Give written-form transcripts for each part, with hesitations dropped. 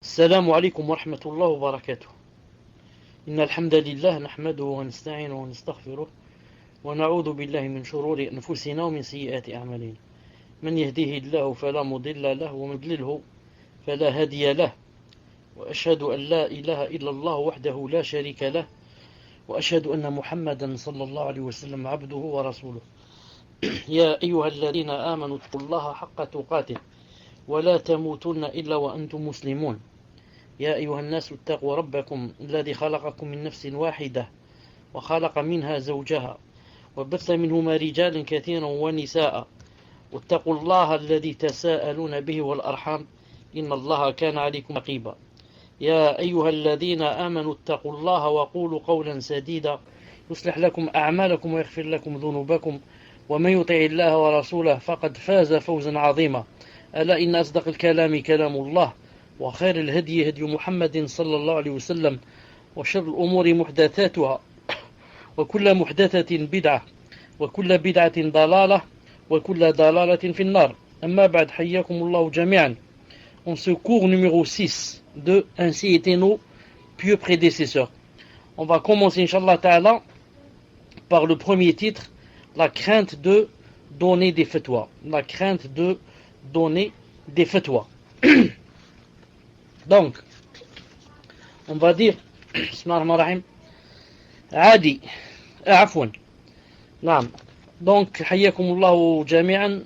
السلام عليكم ورحمة الله وبركاته. إن الحمد لله نحمده ونستعينه ونستغفره ونعوذ بالله من شرور أنفسنا ومن سيئات أعمالنا. من يهديه الله فلا مضل له ومن يضلله فلا هادي له، وأشهد أن لا إله إلا الله وحده لا شريك له، وأشهد أن محمدا صلى الله عليه وسلم عبده ورسوله. يا أيها الذين آمنوا اتقوا الله حق تقاته ولا تموتن إلا وأنتم مسلمون. يا أيها الناس اتقوا ربكم الذي خلقكم من نفس واحدة وخلق منها زوجها وبث منهما رجالا كثيرا ونساء، واتقوا الله الذي تساءلون به والأرحام إن الله كان عليكم رقيبا. يا أيها الذين آمنوا اتقوا الله وقولوا قولا سديدا يصلح لكم أعمالكم ويغفر لكم ذنوبكم، ومن يطع الله ورسوله فقد فاز فوزا عظيما. ألا إن أصدق الكلام كلام الله، وخير الهدي هدي محمد صلى الله عليه وسلم، وشر الأمور محدثاتها، وكل محدثة بدعة، وكل بدعة ضلالة، وكل ضلالة في النار. أما بعد، حياكم الله جميعا. En ce cours numéro 6 de Ainsi étaient nos pieux prédécesseurs, on va commencer, Inch'Allah Ta'ala, par le premier titre, la crainte de donner des fatwas. La crainte de donner des fatwas. Donc, on va dire, Bismillahirrahmanirrahim, Adi, Afwan. Naam. Donc, Hayyakumullahu Jami'an,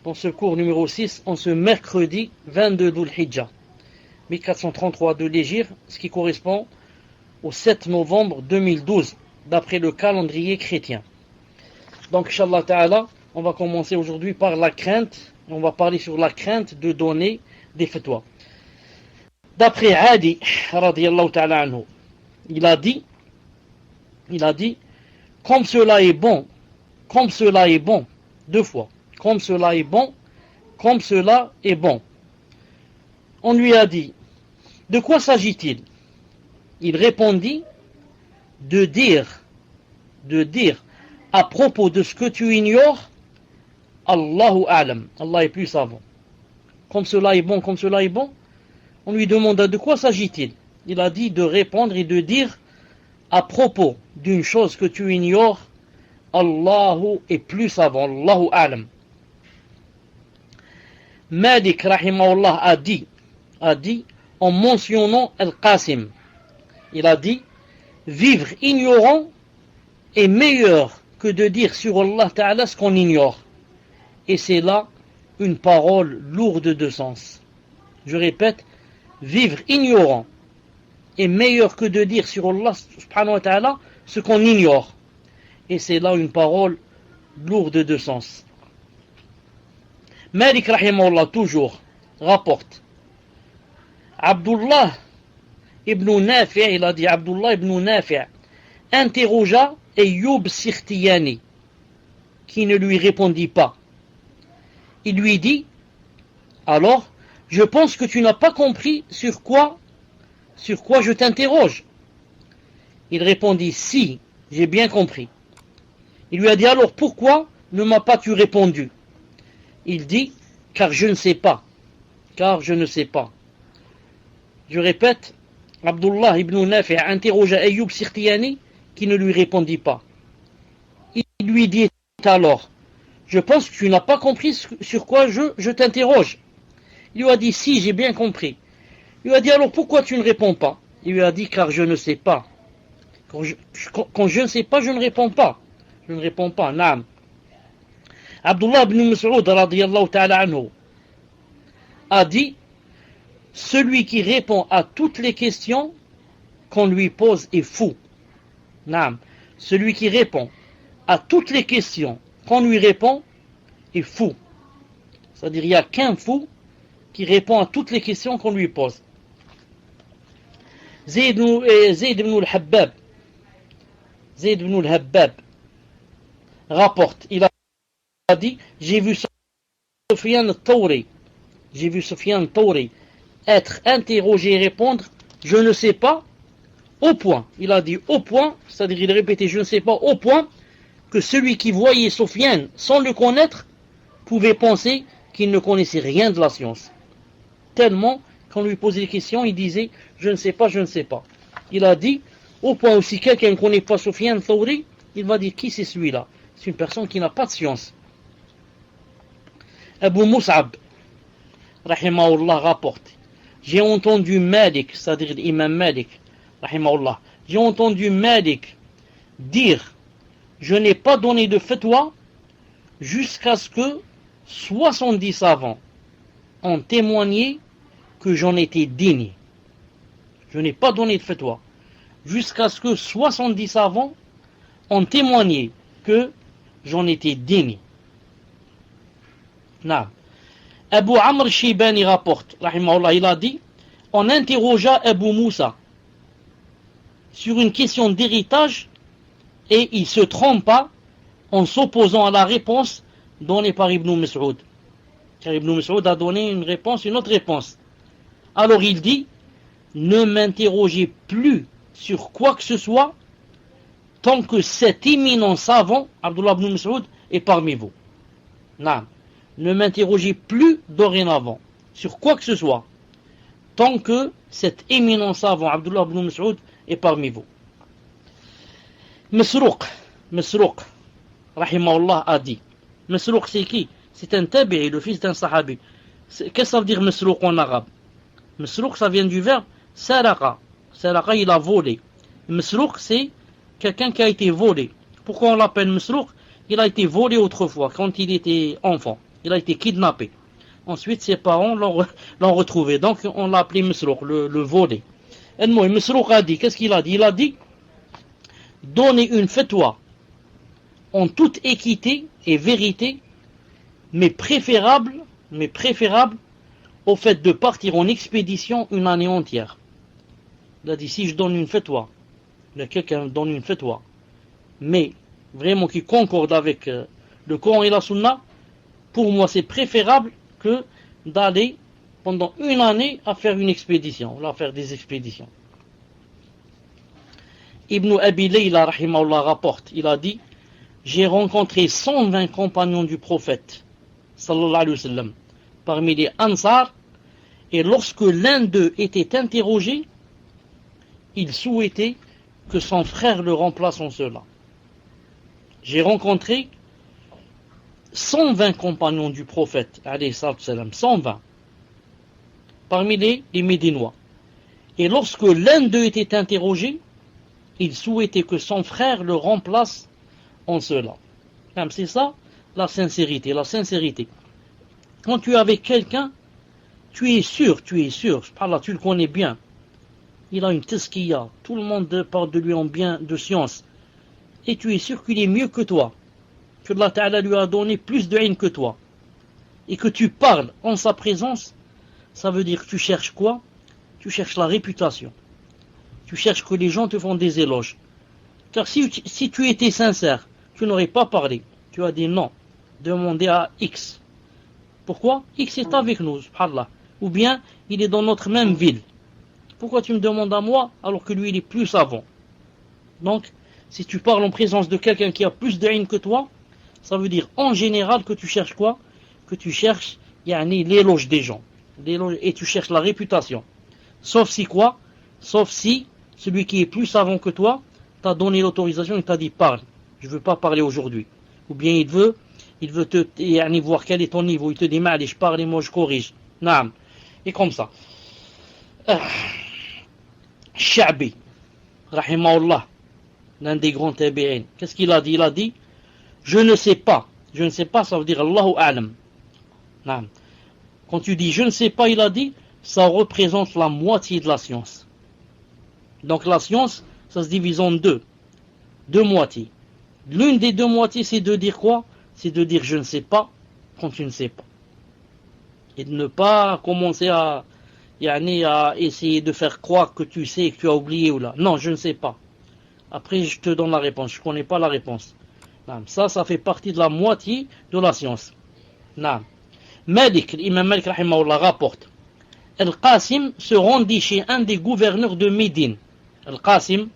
dans ce cours numéro 6, en ce mercredi 22 Dhul Hijjah, 1433 de l'Hégire, ce qui correspond au 7 novembre 2012, d'après le calendrier chrétien. Donc, Inch'Allah Ta'ala, on va commencer aujourd'hui par la crainte, on va parler sur la crainte de donner des fatwas. D'après Adi, radiyallahu ta'ala anhu, il a dit, comme cela est bon, deux fois, comme cela est bon. On lui a dit, de quoi s'agit-il? Il répondit, de dire, à propos de ce que tu ignores, Allahu a'lam, Allah est plus savant. Comme cela est bon. On lui demanda de quoi s'agit-il. Il a dit de répondre et de dire à propos d'une chose que tu ignores, Allahu est plus savant, Allahu a'lam. Malik rahimahullah a dit en mentionnant Al-Qasim, il a dit, vivre ignorant est meilleur que de dire sur Allah Ta'ala ce qu'on ignore. Et c'est là une parole lourde de sens. Je répète, vivre ignorant est meilleur que de dire sur Allah subhanahu wa ta'ala ce qu'on ignore. Et c'est là une parole lourde de sens. Malik rahimahullah toujours rapporte, Abdullah ibn Nafi', il a dit Abdullah ibn Nafi' interrogea Ayyub Sikhtiyani, qui ne lui répondit pas. Il lui dit, alors, je pense que tu n'as pas compris sur quoi je t'interroge. Il répondit, si, j'ai bien compris. Il lui a dit, alors pourquoi ne m'as pas tu répondu? Il dit, car je ne sais pas. Je répète, Abdullah ibn Nafi' interrogea Ayyub Sikhtiyani, qui ne lui répondit pas. Il lui dit alors, je pense que tu n'as pas compris sur quoi je t'interroge. Il lui a dit, si, j'ai bien compris. Il lui a dit, alors pourquoi tu ne réponds pas? Il lui a dit, car je ne sais pas. Quand je ne sais pas, je ne réponds pas. Naam. Abdullah ibn Mas'ud radiyallahu ta'ala anhu a dit, celui qui répond à toutes les questions qu'on lui pose est fou. Naam. Celui qui répond à toutes les questions qu'on lui répond est fou. C'est-à-dire, il n'y a qu'un fou qui répond à toutes les questions qu'on lui pose. Zayd ibn al-Habbab rapporte, il a dit, j'ai vu Sufyan al-Thawri être interrogé et répondre, je ne sais pas, au point. Il a dit au point, c'est-à-dire il répétait je ne sais pas, au point que celui qui voyait Sufyan sans le connaître pouvait penser qu'il ne connaissait rien de la science. Tellement quand on lui posait des questions, il disait je ne sais pas, je ne sais pas. Il a dit, au point aussi quelqu'un ne connaît pas Sufyan Thawri, il va dire qui c'est celui-là? C'est une personne qui n'a pas de science. Abu Mus'ab, rahimahullah, rapporte, j'ai entendu Malik, c'est-à-dire l'imam Malik, rahimahullah, j'ai entendu Malik dire, je n'ai pas donné de fatwa jusqu'à ce que 70 savants ont témoigné que j'en étais digne. Je n'ai pas donné de fatwa jusqu'à ce que 70 savants ont témoigné que j'en étais digne. Non. Abu Amr Shibani rapporte, rahimahullah, il a dit, on interrogea Abu Moussa sur une question d'héritage et il se trompa en s'opposant à la réponse donnée par Ibn Mas'ud. Car Ibn Mas'ud a donné une autre réponse. Alors il dit, ne m'interrogez plus sur quoi que ce soit tant que cet éminent savant, Abdullah ibn Mas'ud, est parmi vous. Non. Ne m'interrogez plus dorénavant sur quoi que ce soit tant que cet éminent savant, Abdullah ibn Mas'ud, est parmi vous. Masruq, rahimahullah, a dit. Masruq, c'est qui? C'est un tabi'i, le fils d'un sahabi. Qu'est-ce que ça veut dire Masruq en arabe? Masruq, ça vient du verbe saraqa. Saraqa, il a volé. Masruq, c'est quelqu'un qui a été volé. Pourquoi on l'appelle Masruq? Il a été volé autrefois, quand il était enfant. Il a été kidnappé. Ensuite, ses parents l'ont retrouvé. Donc, on l'a appelé Masruq, le volé. Et moi, Masruq a dit, qu'est-ce qu'il a dit? Il a dit, donner une fatwa en toute équité et vérité, mais préférable au fait de partir en expédition une année entière. Il a dit, si je donne une fatwa, quelqu'un donne une fatwa, mais vraiment qui concorde avec le Coran et la Sunna, pour moi c'est préférable que d'aller pendant une année à faire une expédition, à faire des expéditions. Ibn Abi Layla rahimahullah rapporte, il a dit, j'ai rencontré 120 compagnons du prophète sallallahu alayhi wa sallam parmi les Ansar, et lorsque l'un d'eux était interrogé, il souhaitait que son frère le remplace en cela. J'ai rencontré 120 compagnons du prophète, alayhi salam, 120, parmi les Médinois. Et lorsque l'un d'eux était interrogé, il souhaitait que son frère le remplace en cela. C'est ça, la sincérité. Quand tu es avec quelqu'un, tu es sûr, là, tu le connais bien. Il a une tazkiya, tout le monde parle de lui en bien de science. Et tu es sûr qu'il est mieux que toi, que Allah Ta'ala lui a donné plus de haine que toi, et que tu parles en sa présence, ça veut dire que tu cherches quoi? Tu cherches la réputation. Tu cherches que les gens te font des éloges. Car si tu étais sincère, tu n'aurais pas parlé. Tu as dit non, demandez à X. Pourquoi? X est avec nous, subhanallah. Ou bien, il est dans notre même ville. Pourquoi tu me demandes à moi alors que lui il est plus savant? Donc, si tu parles en présence de quelqu'un qui a plus de haine que toi, ça veut dire en général que tu cherches quoi? Que tu cherches l'éloge des gens. Et tu cherches la réputation. Sauf si quoi? Sauf si celui qui est plus savant que toi t'a donné l'autorisation et t'a dit parle. Je ne veux pas parler aujourd'hui. Ou bien il veut te voir quel est ton niveau. Il te dit mal, je parle et moi je corrige. Naam. Et comme ça. Sha'bi, rahimahullah, l'un des grands tabi'in, qu'est-ce qu'il a dit? Il a dit, je ne sais pas, ça veut dire Allahu a'lam. Quand tu dis je ne sais pas, il a dit, ça représente la moitié de la science. Donc la science, ça se divise en deux moitiés. L'une des deux moitiés, c'est de dire quoi? C'est de dire je ne sais pas quand tu ne sais pas. Et de ne pas commencer à essayer de faire croire que tu sais, que tu as oublié ou là. Non, je ne sais pas. Après, je te donne la réponse. Je ne connais pas la réponse. Ça fait partie de la moitié de la science. Malik, l'imam Malik rahimahullah rapporte. Al-Qasim se rendit chez un des gouverneurs de Médine. Al-Qasim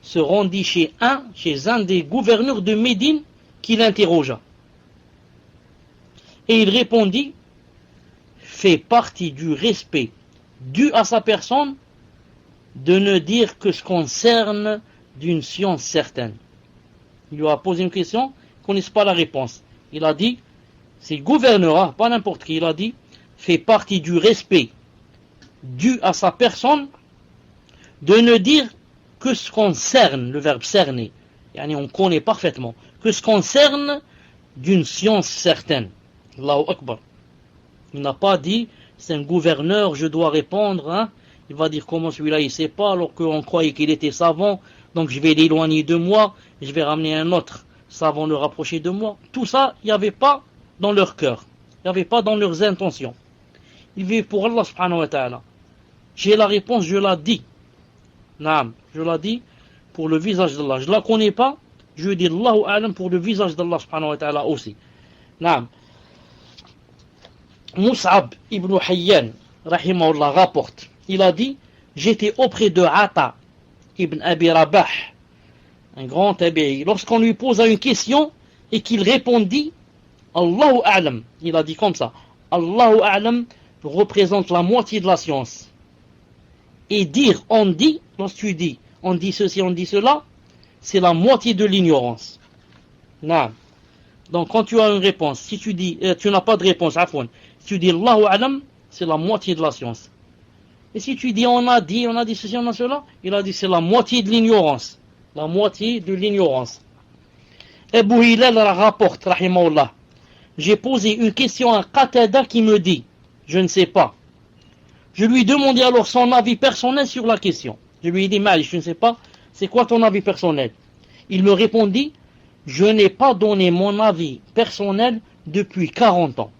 se rendit chez un des gouverneurs de Médine qui l'interrogea. Et il répondit, fait partie du respect dû à sa personne de ne dire que ce concerne d'une science certaine. Il lui a posé une question, il ne connaît pas la réponse. Il a dit, c'est le gouverneur, pas n'importe qui, il a dit, fait partie du respect dû à sa personne de ne dire que ce concerne, le verbe cerner, yani on connaît parfaitement, que ce concerne d'une science certaine. Allahu Akbar. Il n'a pas dit, c'est un gouverneur, je dois répondre, hein. Il va dire comment celui-là il sait pas, alors qu'on croyait qu'il était savant, donc je vais l'éloigner de moi, je vais ramener un autre savant le rapprocher de moi. Tout ça, il n'y avait pas dans leur cœur, il n'y avait pas dans leurs intentions. Ils vivent pour Allah subhanahu wa ta'ala. J'ai la réponse, je la dis. Naam, je la dis pour le visage d'Allah. Je ne la connais pas, je dis Allahu a'lam pour le visage d'Allah subhanahu wa ta'ala aussi. Naam. Mus'ab ibn Hayyan, rahimahullah, rapporte. Il a dit, j'étais auprès de Ata ibn Abi Rabah, un grand tabi'i. Lorsqu'on lui posa une question et qu'il répondit, Allahu a'lam, il a dit comme ça, Allahu a'lam représente la moitié de la science. Et dire on dit, lorsque tu dis on dit ceci, on dit cela, c'est la moitié de l'ignorance. Non. Donc quand tu as une réponse, si tu dis, tu n'as pas de réponse, afwan, si tu dis Allahu a'lam, c'est la moitié de la science. Et si tu dis on a dit ceci, on a cela, il a dit c'est la moitié de l'ignorance. La moitié de l'ignorance. Abu Hilal rapporte, rahimahullah, j'ai posé une question à Qatada qui me dit, je ne sais pas. Je lui ai demandé alors son avis personnel sur la question. Je lui ai dit, Mali, je ne sais pas, c'est quoi ton avis personnel? Il me répondit, je n'ai pas donné mon avis personnel depuis 40 ans.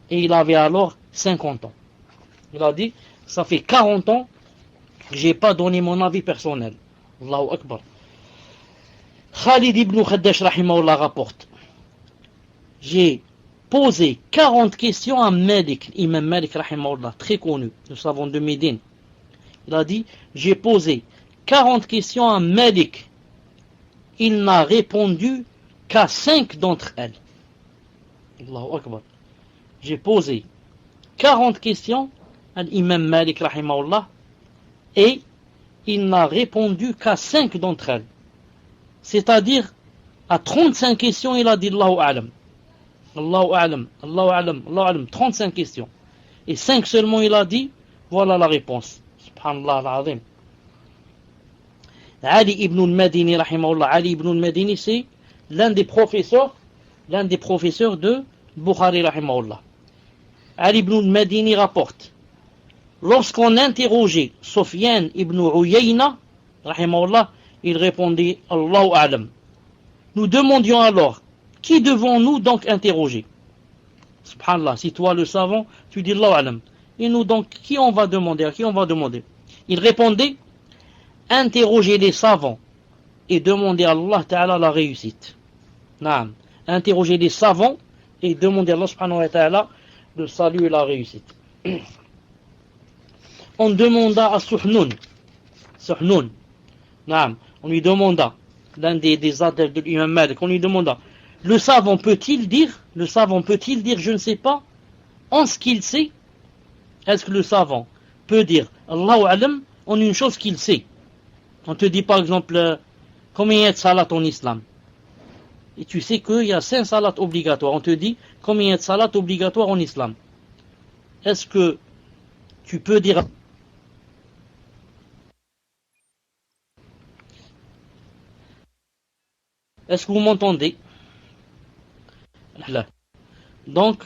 Et il avait alors 50 ans. Il a dit, ça fait 40 ans que je n'ai pas donné mon avis personnel. Allahu Akbar. Khalid ibn Khaddash rahimahullah rapporte, j'ai posé 40 questions à Malik, Imam Malik rahimahullah, très connu, nous savons de Médine. Il a dit, j'ai posé 40 questions à Malik. Il n'a répondu qu'à 5 d'entre elles. Allahu Akbar. J'ai posé 40 questions à l'imam Malik rahimahullah et il n'a répondu qu'à 5 d'entre elles. C'est-à-dire, à 35 questions, il a dit Allahu a'lam. Allahu a'lam, Allahu a'lam, Allahu a'lam, 35 questions. Et 5 seulement, il a dit, voilà la réponse. Subhanallah al-azim. Ali ibn al-Madini, rahimahullah, Ali ibn al-Madini, c'est l'un des professeurs de Bukhari, rahimahullah. Ali ibn al-Madini rapporte, lorsqu'on interrogeait Sufyan ibn Uyayna, rahimahullah, il répondit Allahu a'lam. Nous demandions alors, qui devons-nous donc interroger? Subhanallah, si toi le savant, tu dis Allahu a'lam. Et nous donc, qui on va demander? À qui on va demander? Il répondait, interroger les savants et demander à Allah Ta'ala la réussite. Naam. Interroger les savants et demander à Allah subhanahu wa ta'ala le salut et la réussite. On demanda à Suhnun. Naam. On lui demanda, l'un des adeptes de l'imam Malik, on lui demanda, le savant peut-il dire, je ne sais pas, en ce qu'il sait? Est-ce que le savant peut dire, Allahu a'lam, en une chose qu'il sait? On te dit par exemple, combien il y a de salat en islam? Et tu sais qu'il y a 5 salats obligatoires. On te dit, combien il y a de salat obligatoires en islam? Est-ce que tu peux dire... Est-ce que vous m'entendez? Donc,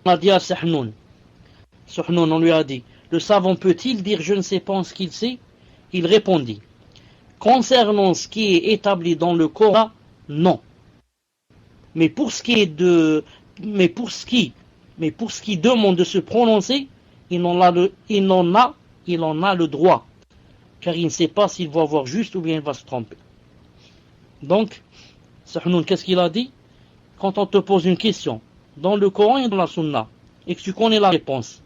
on a dit à Suhnun, on lui a dit, le savant peut-il dire je ne sais pas ce qu'il sait? Il répondit, concernant ce qui est établi dans le Coran, non. Mais pour ce qui demande de se prononcer, il en a le droit, car il ne sait pas s'il va voir juste ou bien il va se tromper. Donc, Suhnun, qu'est-ce qu'il a dit? Quand on te pose une question, dans le Coran et dans la Sunna, et que tu connais la réponse,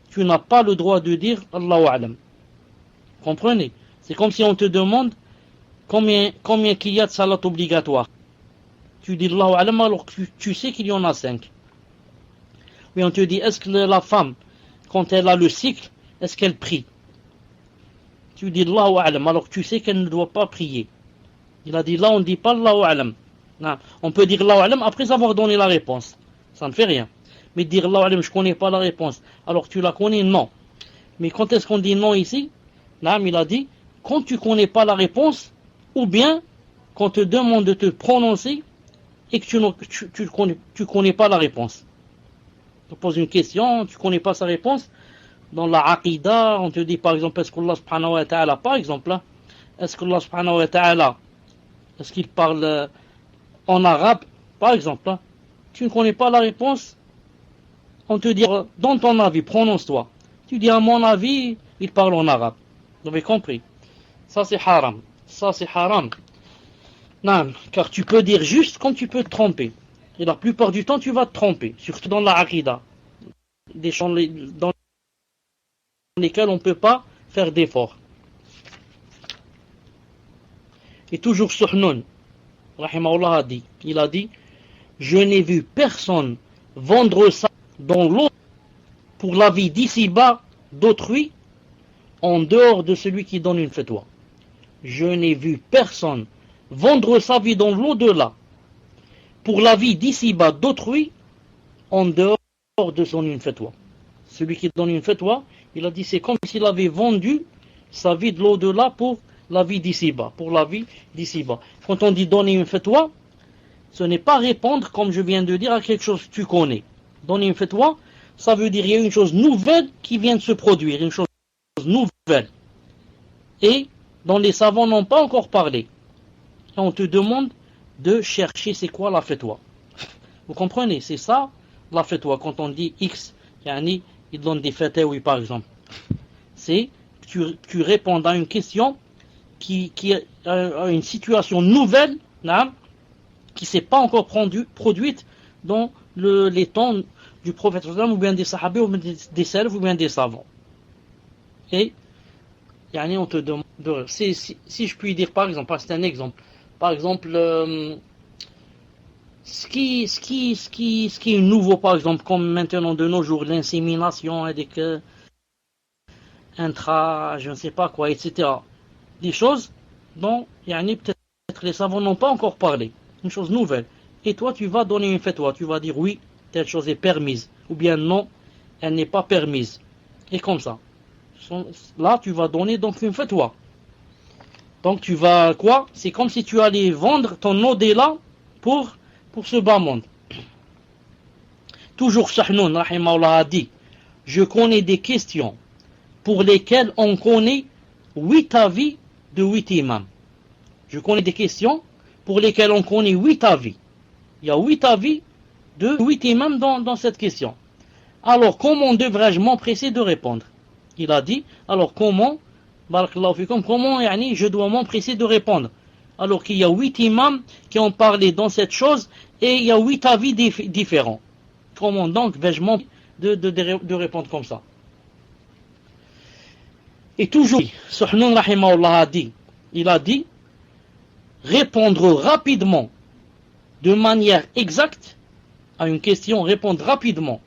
tu n'as pas le droit de dire Allahu a'lam. Comprenez? C'est comme si on te demande combien qu'il y a de salat obligatoire. Tu dis Allahu a'lam alors que tu sais qu'il y en a 5. Mais on te dit, est-ce que la femme, quand elle a le cycle, est-ce qu'elle prie? Tu dis Allahu A'lam, alors que tu sais qu'elle ne doit pas prier. Il a dit là, on ne dit pas Allahu A'lam. Non. On peut dire Allahu A'lam après avoir donné la réponse. Ça ne fait rien. Mais dire Allahu A'lam, je ne connais pas la réponse, alors que tu la connais, non. Mais quand est-ce qu'on dit non ici? Là, il a dit, quand tu ne connais pas la réponse, ou bien qu'on te demande de te prononcer et que tu ne connais pas la réponse. On te pose une question, tu ne connais pas sa réponse. Dans la Aqidah, on te dit par exemple, est-ce qu'Allah subhanahu wa ta'ala, par exemple, est-ce qu'Allah subhanahu wa ta'ala, est-ce qu'il parle en arabe, par exemple, tu ne connais pas la réponse, on te dit, dans ton avis, prononce-toi. Tu dis, à mon avis, il parle en arabe. Vous avez compris? Ça c'est haram. Ça c'est haram. Non, car tu peux dire juste comme tu peux te tromper. Et la plupart du temps, tu vas te tromper, surtout dans la Aqidah. Des champs dans lesquels on ne peut pas faire d'efforts. Et toujours Suhnun, rahimahullah a dit, il a dit, je n'ai vu personne vendre ça dans l'eau pour la vie d'ici-bas d'autrui en dehors de celui qui donne une fatwa. Je n'ai vu personne vendre sa vie dans l'au-delà pour la vie d'ici-bas d'autrui en dehors de son une fatwa. Celui qui donne une fatwa, il a dit c'est comme s'il avait vendu sa vie de l'au-delà pour la vie d'ici-bas, pour la vie d'ici-bas. Quand on dit donner une fatwa, ce n'est pas répondre, comme je viens de dire, à quelque chose que tu connais. Donner une fatwa, ça veut dire qu'il y a une chose nouvelle qui vient de se produire, une chose nouvelle. Et dont les savants n'ont pas encore parlé. Et on te demande de chercher c'est quoi la fatwa. Vous comprenez? C'est ça la fatwa. Quand on dit X, il donne des fatwas, par exemple. C'est que tu réponds à une question qui a une situation nouvelle, qui ne s'est pas encore produite dans les temps du prophète ou bien des sahabés ou bien des salafs ou bien des savants. Et on te demande si je puis dire par exemple, c'est un exemple. Par exemple, ce qui est nouveau par exemple, comme maintenant de nos jours, l'insémination avec je ne sais pas quoi, etc. Des choses dont peut-être les savants n'ont pas encore parlé. Une chose nouvelle. Et toi, tu vas donner une fatwa. Tu vas dire oui, telle chose est permise. Ou bien non, elle n'est pas permise. Et comme ça. Là, tu vas donner donc une fatwa. Donc tu vas quoi? C'est comme si tu allais vendre ton au-delà pour ce bas monde. Toujours Shahnoun, rahimahullah, a dit, je connais des questions pour lesquelles on connaît 8 avis de 8 imams. Je connais des questions pour lesquelles on connaît 8 avis. Il y a 8 avis de 8 imams dans cette question. Alors comment devrais-je m'empresser de répondre? Il a dit, alors comment je dois m'empresser de répondre? Alors qu'il y a 8 imams qui ont parlé dans cette chose et il y a 8 avis différents. Comment donc vais-je m'empresser de répondre comme ça? Et toujours, Suhnun rahimahullah a dit, il a dit, répondre rapidement, de manière exacte, à une question, répondre rapidement,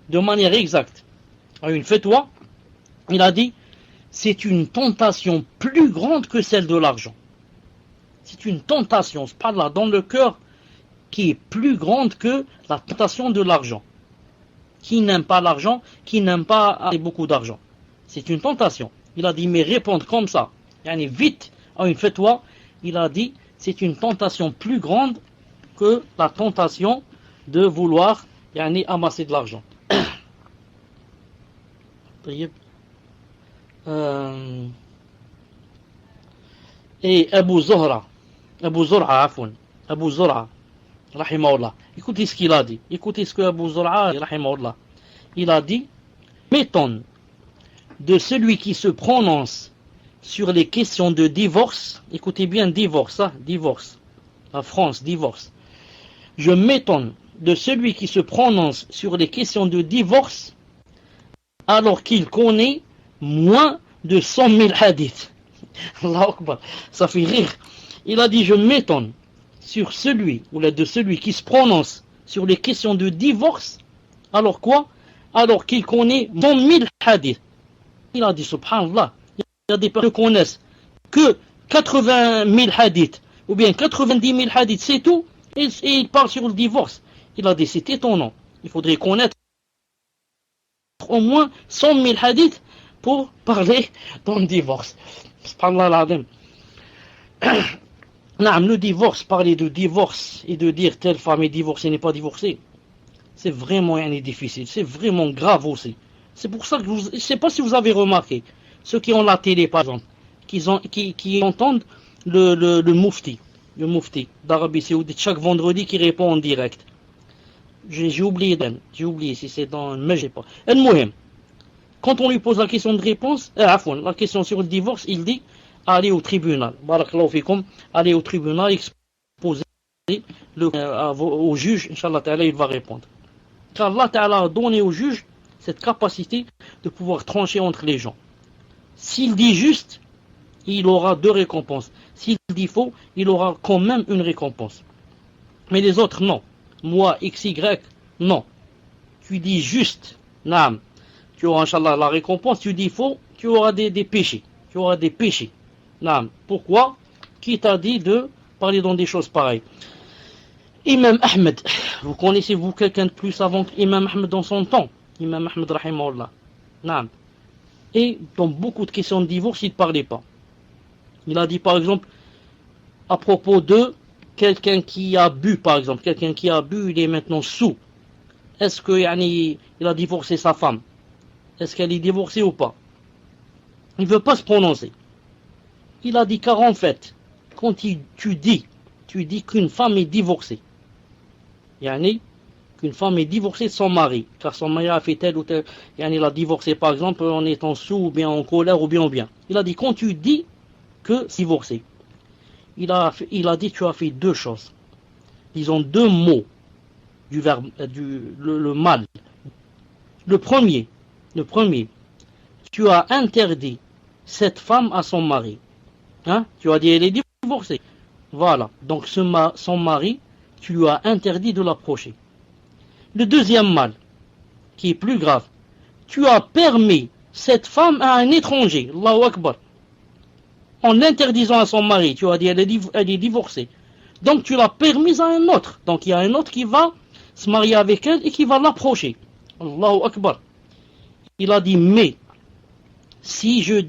de manière exacte, à une fatwa, il a dit, c'est une tentation plus grande que celle de l'argent. C'est une tentation, c'est pas là, dans le cœur, qui est plus grande que la tentation de l'argent. Qui n'aime pas l'argent, qui n'aime pas avoir beaucoup d'argent. C'est une tentation. Il a dit, mais répondre comme ça, vite à une fatwa, il a dit, c'est une tentation plus grande que la tentation de vouloir amasser de l'argent. Et Abu Zur'a, rahimahullah, écoutez ce qu'il a dit, écoutez ce que Abu Zur'a, rahimahullah, il a dit, m'étonne de celui qui se prononce sur les questions de divorce, écoutez bien divorce, divorce, la France, divorce, je m'étonne de celui qui se prononce sur les questions de divorce alors qu'il connaît moins de 100 000 hadiths. Allahu Akbar, ça fait rire. Il a dit, je m'étonne sur celui, ou de celui qui se prononce sur les questions de divorce, alors quoi? alors qu'il connaît 100 000 hadiths. Il a dit, subhanallah, il y a des personnes qui connaissent que 80 000 hadiths, ou bien 90 000 hadiths, c'est tout, et il parle sur le divorce. Il a dit, c'est étonnant. Il faudrait connaître au moins 100 000 hadiths pour parler dans le divorce. Subhanallah l'azim. Le divorce, parler de divorce et de dire telle femme est divorcée, n'est pas divorcée, c'est vraiment difficile, c'est vraiment grave aussi. C'est pour ça que je ne sais pas si vous avez remarqué, ceux qui ont la télé par exemple, qui entendent le mufti d'Arabie Saoudite chaque vendredi qui répond en direct. J'ai oublié si c'est dans... mais j'ai pas. Quand on lui pose la question de réponse, la question sur le divorce, il dit allez au tribunal. Barakallahu fikum, allez au tribunal, exposer au juge, Inch'Allah Ta'ala, il va répondre. Car Allah Ta'ala a donné au juge cette capacité de pouvoir trancher entre les gens. S'il dit juste, il aura 2 récompenses. S'il dit faux, il aura quand même une récompense. Mais les autres, non. Moi, XY, non. Tu dis juste, naam, tu auras, Inch'Allah, la récompense. Tu dis faux, tu auras des péchés. Tu auras des péchés. Naam. Pourquoi? Qui t'a dit de parler dans des choses pareilles? Imam Ahmed, vous connaissez-vous quelqu'un de plus savant qu'Imam Ahmed dans son temps? Imam Ahmed, rahimahullah. Naam. Et dans beaucoup de questions de divorce, il ne parlait pas. Il a dit, par exemple, à propos de quelqu'un qui a bu, par exemple, quelqu'un qui a bu, il est maintenant sous. Est-ce qu'il a divorcé sa femme? Est-ce qu'elle est divorcée ou pas? Il ne veut pas se prononcer. Il a dit, car en fait, quand tu dis qu'une femme est divorcée, qu'une femme est divorcée de son mari, car son mari a fait tel ou tel, il a divorcé par exemple en étant sous, ou bien en colère, ou bien. Il a dit, quand tu dis que c'est divorcé, il a dit, tu as fait 2 choses. Disons 2 mots du verbe, le mal. Le premier, tu as interdit cette femme à son mari. Tu as dit, elle est divorcée. Voilà, donc son mari, tu lui as interdit de l'approcher. Le deuxième mal, qui est plus grave, tu as permis cette femme à un étranger, Allahu Akbar. En l'interdisant à son mari, tu as dit elle est divorcée. Donc tu l'as permise à un autre. Donc il y a un autre qui va se marier avec elle et qui va l'approcher. Allahu Akbar. Il a dit, mais si je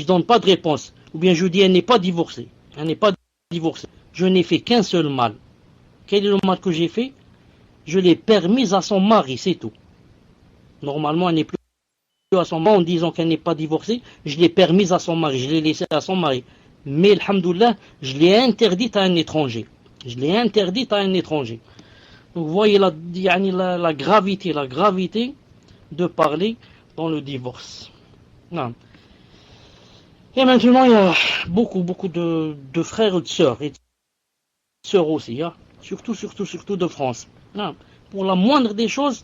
donne pas de réponse, ou bien je dis elle n'est pas divorcée, je n'ai fait qu'un seul mal. Quel est le mal que j'ai fait? Je l'ai permise à son mari, c'est tout. Normalement, elle n'est plus à son mari en disant qu'elle n'est pas divorcée. Je l'ai permise à son mari, je l'ai laissée à son mari. Mais, alhamdoulilah, je l'ai interdite à un étranger. Donc, vous voyez la gravité de parler dans le divorce. Non. Et maintenant, il y a beaucoup de frères et de sœurs aussi, surtout de France. Non. Pour la moindre des choses,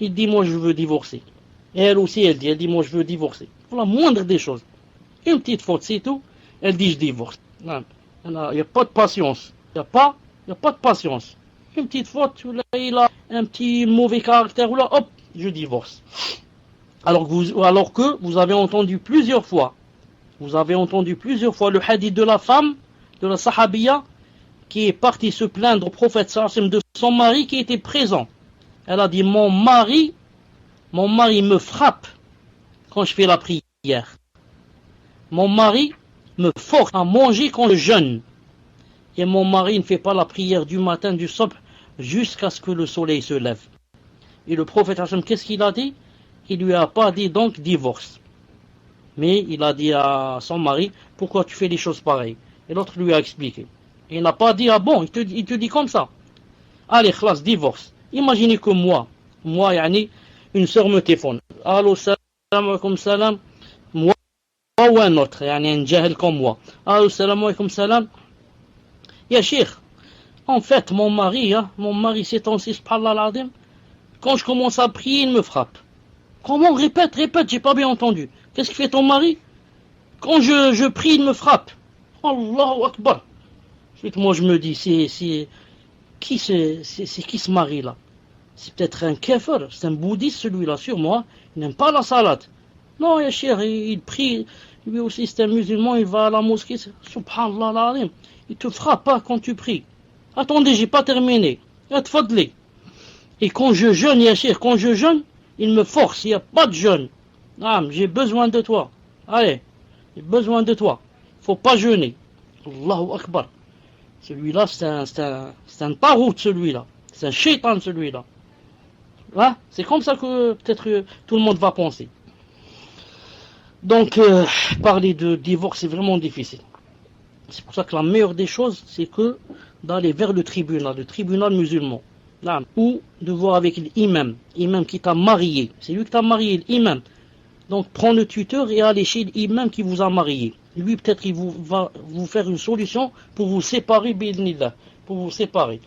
il dit, moi je veux divorcer. Et elle aussi, elle dit, moi je veux divorcer. Pour la moindre des choses. Une petite faute, c'est tout. Elle dit, je divorce. Non. Il n'y a pas de patience. Il n'y a pas de patience. Une petite faute, il a un petit mauvais caractère, là, hop, je divorce. Alors que vous avez entendu plusieurs fois le hadith de la femme, de la sahabiya, qui est partie se plaindre au prophète sallam de son mari qui était présent. Elle a dit, mon mari me frappe quand je fais la prière. Mon mari me force à manger quand je jeûne. Et mon mari ne fait pas la prière du matin du subh jusqu'à ce que le soleil se lève. Et le prophète sallam, qu'est-ce qu'il a dit? Il lui a pas dit donc divorce. Mais il a dit à son mari, pourquoi tu fais des choses pareilles? Et l'autre lui a expliqué. Il n'a pas dit, ah bon, il te dit comme ça. Allez, classe, divorce. Imaginez que moi, une sœur me téléphone. Allô, salam alaikum salam. Moi ou un autre, un jahil comme moi. Allô, salam alaikum salam. Ya cheikh, en fait, mon mari, ces temps-ci, subhanallah al-azim, quand je commence à prier, il me frappe. Comment? Répète, j'ai pas bien entendu. Qu'est-ce que fait ton mari? Quand je prie, il me frappe. Allahu Akbar. Moi, je me dis, c'est qui ce mari-là? C'est peut-être un kafir, c'est un bouddhiste celui-là, sur moi, il n'aime pas la salade. Non, ya cher, il prie, lui aussi c'est un musulman, il va à la mosquée, subhanallah l'azim, il te frappe pas quand tu pries. Attendez, j'ai pas terminé. Tfadli. Et quand je jeûne, ya cher, quand je jeûne, il me force, il n'y a pas de jeûne. Ah, j'ai besoin de toi. Allez, j'ai besoin de toi. Faut pas jeûner. Allahu Akbar. Celui-là, c'est un tarout, celui-là. C'est un shaitan, celui-là. Hein? C'est comme ça que peut-être tout le monde va penser. Donc, parler de divorce, c'est vraiment difficile. C'est pour ça que la meilleure des choses, c'est que d'aller vers le tribunal musulman. Là, ou de voir avec l'imam qui t'a marié. C'est lui qui t'a marié, l'imam. Donc, prends le tuteur et allez chez l'imam qui vous a marié. Lui, peut-être, il va vous faire une solution pour vous séparer, bi'idhnillah, pour vous séparer.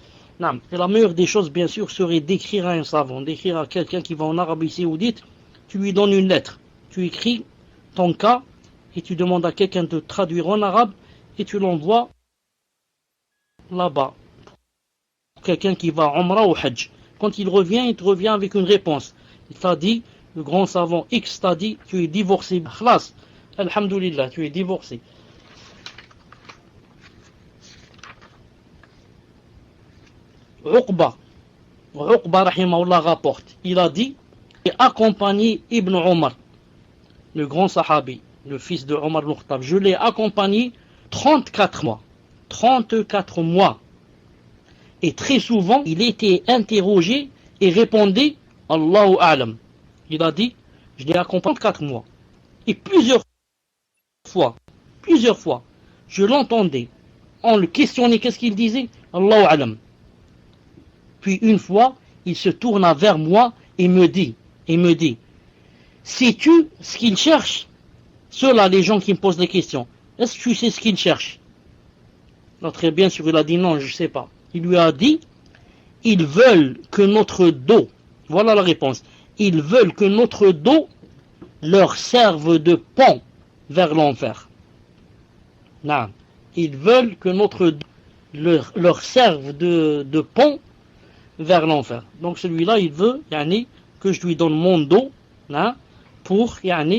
Et la meilleure des choses, bien sûr, serait d'écrire à un savant, d'écrire à quelqu'un qui va en Arabie Saoudite. Tu lui donnes une lettre. Tu écris ton cas et tu demandes à quelqu'un de traduire en arabe et tu l'envoies là-bas. Quelqu'un qui va à Umrah ou Hajj. Quand il te revient avec une réponse. Il t'a dit, le grand savant X t'a dit, tu es divorcé. Khlas, alhamdulillah, tu es divorcé. Uqba rahimahullah rapporte, il a dit, j'ai accompagné Ibn Omar, le grand sahabi, le fils de Omar ibn Khattab, je l'ai accompagné 34 mois. 34 mois. Et très souvent, il était interrogé et répondait Allahu A'lam. Il a dit, je l'ai accompagné 4 mois. Et plusieurs fois, je l'entendais. On le questionnait, qu'est-ce qu'il disait Allahu A'lam. Puis une fois, il se tourna vers moi et me dit, sais-tu ce qu'il cherche? Ceux-là, les gens qui me posent des questions. Est-ce que tu sais ce qu'ils cherchent? Non, très bien sûr, il a dit non, je ne sais pas. Il lui a dit, ils veulent que notre dos, voilà la réponse, ils veulent que notre dos leur serve de pont vers l'enfer. Non, ils veulent que notre dos leur serve de pont vers l'enfer. Donc celui-là, il veut que je lui donne mon dos pour qu'il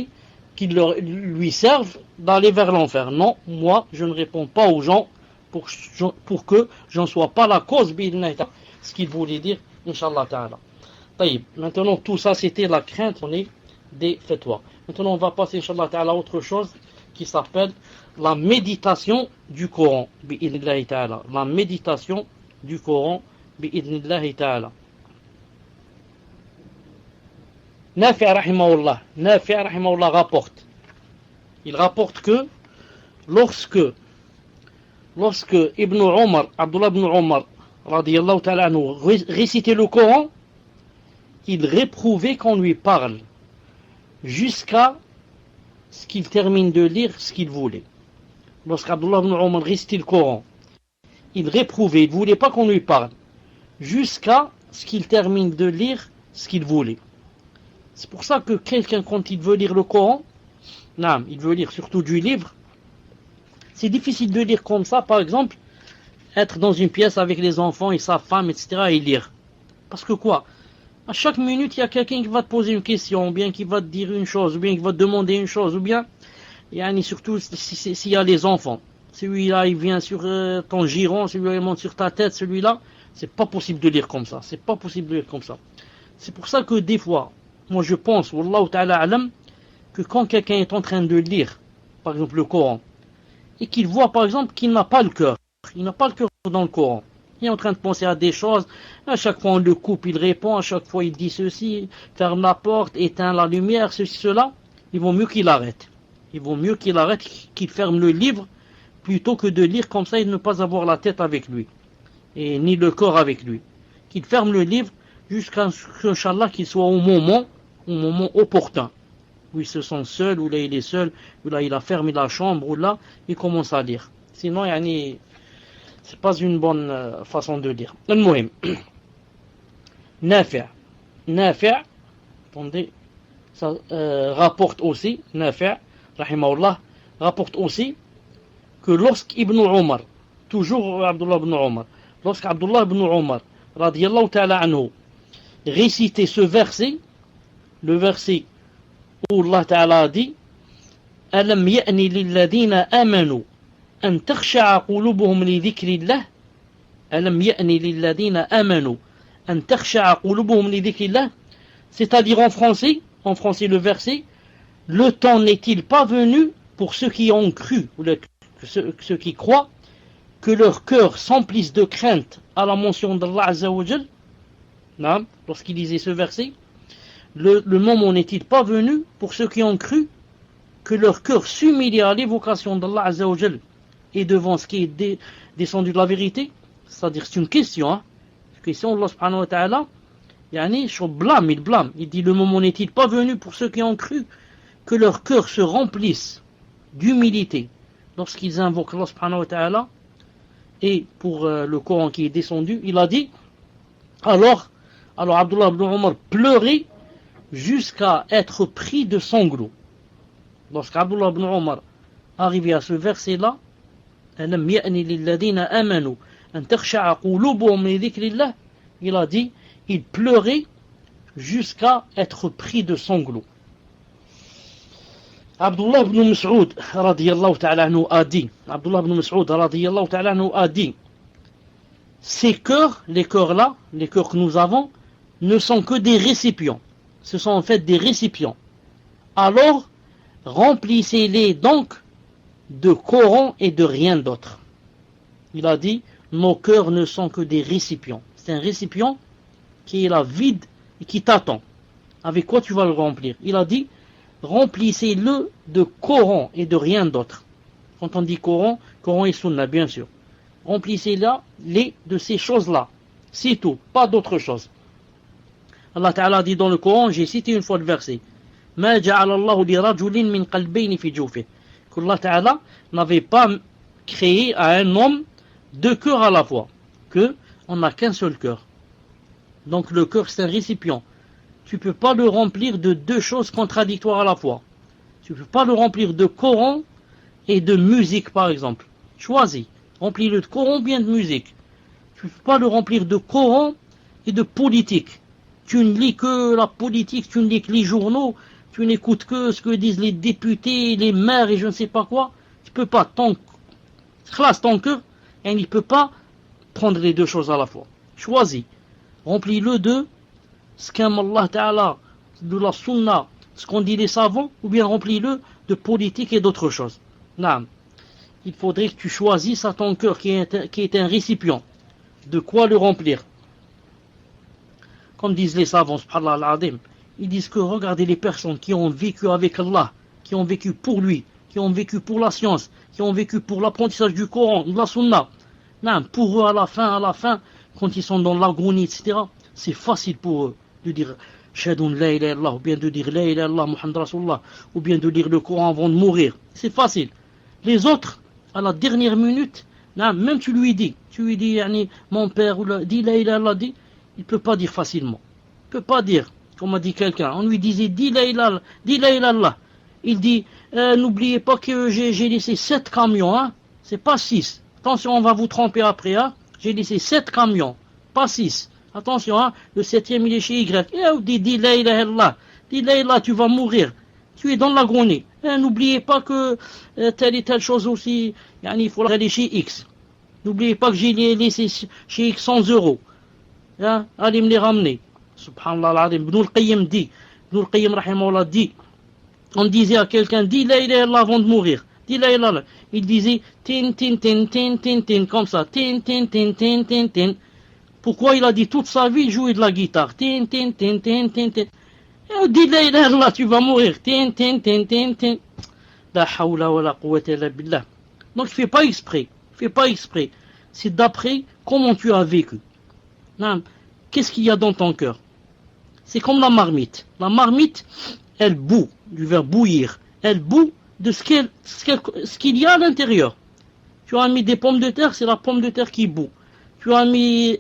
lui serve d'aller vers l'enfer. Non, moi, je ne réponds pas aux gens pour que je ne sois pas la cause, ce qu'il voulait dire, Inch'Allah Ta'ala. Maintenant, tout ça, c'était la crainte des fatwas. Maintenant, on va passer, Inch'Allah Ta'ala, à autre chose qui s'appelle la méditation du Coran, la méditation du Coran, bi'idhnillahi ta'ala. Nafi' rahimahullah rapporte. Il rapporte que lorsque Ibn Omar, Abdullah ibn Omar, radiyallahu ta'ala anhu, récitait le Coran, il réprouvait qu'on lui parle jusqu'à ce qu'il termine de lire ce qu'il voulait. Lorsqu'Abdullah ibn Omar récitait le Coran, il réprouvait, il ne voulait pas qu'on lui parle jusqu'à ce qu'il termine de lire ce qu'il voulait. C'est pour ça que quelqu'un, quand il veut lire le Coran, il veut lire surtout du livre, c'est difficile de lire comme ça, par exemple, être dans une pièce avec les enfants et sa femme, etc., et lire. Parce que quoi? À chaque minute, il y a quelqu'un qui va te poser une question, ou bien qui va te dire une chose, ou bien qui va te demander une chose, ou bien, surtout s'il y a les enfants. Celui-là, il vient sur ton giron, celui-là, il monte sur ta tête, celui-là, c'est pas possible de lire comme ça. C'est pas possible de lire comme ça. C'est pour ça que des fois, moi je pense, Wallahu ta'ala alam, que quand quelqu'un est en train de lire, par exemple le Coran, et qu'il voit par exemple qu'il n'a pas le cœur, il n'a pas le cœur dans le Coran, il est en train de penser à des choses, à chaque fois on le coupe, il répond, à chaque fois il dit ceci, ferme la porte, éteins la lumière, ceci, cela, il vaut mieux qu'il arrête. Il vaut mieux qu'il arrête, qu'il ferme le livre, plutôt que de lire comme ça et de ne pas avoir la tête avec lui, et ni le corps avec lui. Qu'il ferme le livre jusqu'à ce qu'Inch'Allah qu'il soit au moment opportun, où il se sent seul, où là il est seul, où là il a fermé la chambre, où là il commence à lire. Sinon, c'est pas une bonne façon de lire. Al-Muhim. Nafi', attendez, ça rapporte aussi, Nafi', rahimahullah, rapporte aussi que lorsqu'Ibn Omar, toujours Abdullah ibn Omar, lorsqu'Abdullah ibn Omar, radiyallahu ta'ala anhu, réciter ce verset, le verset où Allah Ta'ala dit ألم يأن للذين آمنوا أن تخشع قلوبهم لذكر الله ألم يأن للذين آمنوا أن تخشع قلوبهم لذكر الله. C'est-à-dire en français le verset, le temps n'est-il pas venu pour ceux qui ont cru, ou ceux qui croient, que leur cœur s'emplisse de crainte à la mention d'Allah Azza wa Jal. Lorsqu'il lisait ce verset, le moment n'est-il pas venu pour ceux qui ont cru que leur cœur s'humilie à l'évocation d'Allah Azza wa Jal et devant ce qui est descendu de la vérité. C'est-à-dire, c'est une question, une question, Allah subhanahu wa ta'ala, il blâme, il dit, le moment n'est-il pas venu pour ceux qui ont cru que leur cœur se remplisse d'humilité lorsqu'ils invoquent Allah subhanahu wa ta'ala. Et pour le Coran qui est descendu, il a dit, alors Abdullah ibn Omar pleurait jusqu'à être pris de sanglots. Lorsqu'Abdullah ibn Omar arrivait à ce verset-là, il a dit, il pleurait jusqu'à être pris de sanglots. Abdullah ibn Mas'ud radiyallahu ta'ala anhu a dit, ces cœurs, les cœurs que nous avons, ne sont que des récipients. Ce sont en fait des récipients. Alors, remplissez-les donc de Coran et de rien d'autre. Il a dit, nos cœurs ne sont que des récipients. C'est un récipient qui est là vide et qui t'attend. Avec quoi tu vas le remplir? Il a dit, remplissez-le de Coran et de rien d'autre. Quand on dit Coran et Sunna, bien sûr. Remplissez-les de ces choses-là. C'est tout, pas d'autre chose. Allah Ta'ala dit dans le Coran, j'ai cité une fois le verset, Ma ja'ala Allahu li rajulin min qalbayni fi jawfihi. qu'Allah Ta'ala n'avait pas créé à un homme deux cœurs à la fois, que on n'a qu'un seul cœur. Donc le cœur c'est un récipient. Tu ne peux pas le remplir de deux choses contradictoires à la fois. Tu ne peux pas le remplir de Coran et de musique par exemple. Choisis, remplis-le de Coran ou bien de musique. Tu ne peux pas le remplir de Coran et de politique. Tu ne lis que la politique, tu ne lis que les journaux, tu n'écoutes que ce que disent les députés, les maires et je ne sais pas quoi. Tu ne peux pas, ton cœur, et il ne peut pas prendre les deux choses à la fois. Choisis, remplis-le de ce qu'aime Allah Ta'ala, de la sunna, ce qu'ont dit les savants, ou bien remplis-le de politique et d'autres choses. Non. Il faudrait que tu choisisses à ton cœur qui est un récipient. De quoi le remplir? Comme disent les savants, subhanallah al-azim, ils disent que regardez les personnes qui ont vécu avec Allah, qui ont vécu pour lui, qui ont vécu pour la science, qui ont vécu pour l'apprentissage du Coran, de la sunna. Non, pour eux à la fin, quand ils sont dans l'agonie, etc., c'est facile pour eux de dire Shadun la ilaha illallah, ou bien de dire la ilaha illallah Muhammad Rasulullah, ou bien de lire le Coran avant de mourir. C'est facile. Les autres, à la dernière minute, non, même tu lui dis, mon père, dit la ilaha illallah, il ne peut pas dire facilement. Il ne peut pas dire, comme a dit quelqu'un. On lui disait, dis la ilaha illallah. Il dit, n'oubliez pas que j'ai laissé 7 camions, hein. C'est pas 6. Attention, on va vous tromper après, hein. J'ai laissé 7 camions, pas 6. Attention, hein, le 7e il est chez Y. Et on dit, dis la ilaha illallah. Dis la ilaha, tu vas mourir. Tu es dans l'agonie. N'oubliez pas que telle et telle chose aussi, il faut aller chez X. N'oubliez pas que j'ai laissé chez X 100 €. Hein, allez me les ramener. Subhanallah al-Azim. Ibn al-Qayyim rahimahullah dit, on disait à quelqu'un, dis la ilaha illallah avant de mourir. Dis la ilaha illallah. Il disait, tin, tin, tin, tin, tin, tin, comme ça. Tin, tin, tin, tin, tin, tin. Pourquoi il a dit toute sa vie jouer de la guitare? Tin, tin, tin, tin, tin, tin. Dis la ilaha illallah, tu vas mourir. Tin, tin, tin, tin, tin. La hawla wa la quwwata illa billah. Donc fais pas exprès. C'est d'après comment tu as vécu. Non. Qu'est-ce qu'il y a dans ton cœur? C'est comme la marmite. La marmite, elle bout, du verbe bouillir. Elle bout de ce qu'il y a à l'intérieur. Tu as mis des pommes de terre, c'est la pomme de terre qui bout. Tu as mis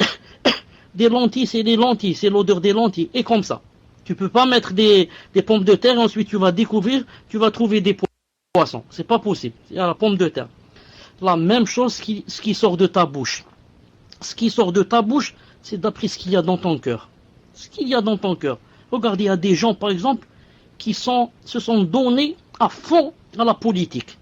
des lentilles, c'est les lentilles, c'est l'odeur des lentilles. Et comme ça. Tu peux pas mettre des pommes de terre et ensuite tu vas découvrir, tu vas trouver des poissons. C'est pas possible. C'est la pomme de terre. La même chose ce qui sort de ta bouche. Ce qui sort de ta bouche, c'est d'après ce qu'il y a dans ton cœur. ce qu'il y a dans ton cœur. Regardez, il y a des gens, par exemple, qui se sont donnés à fond à la politique.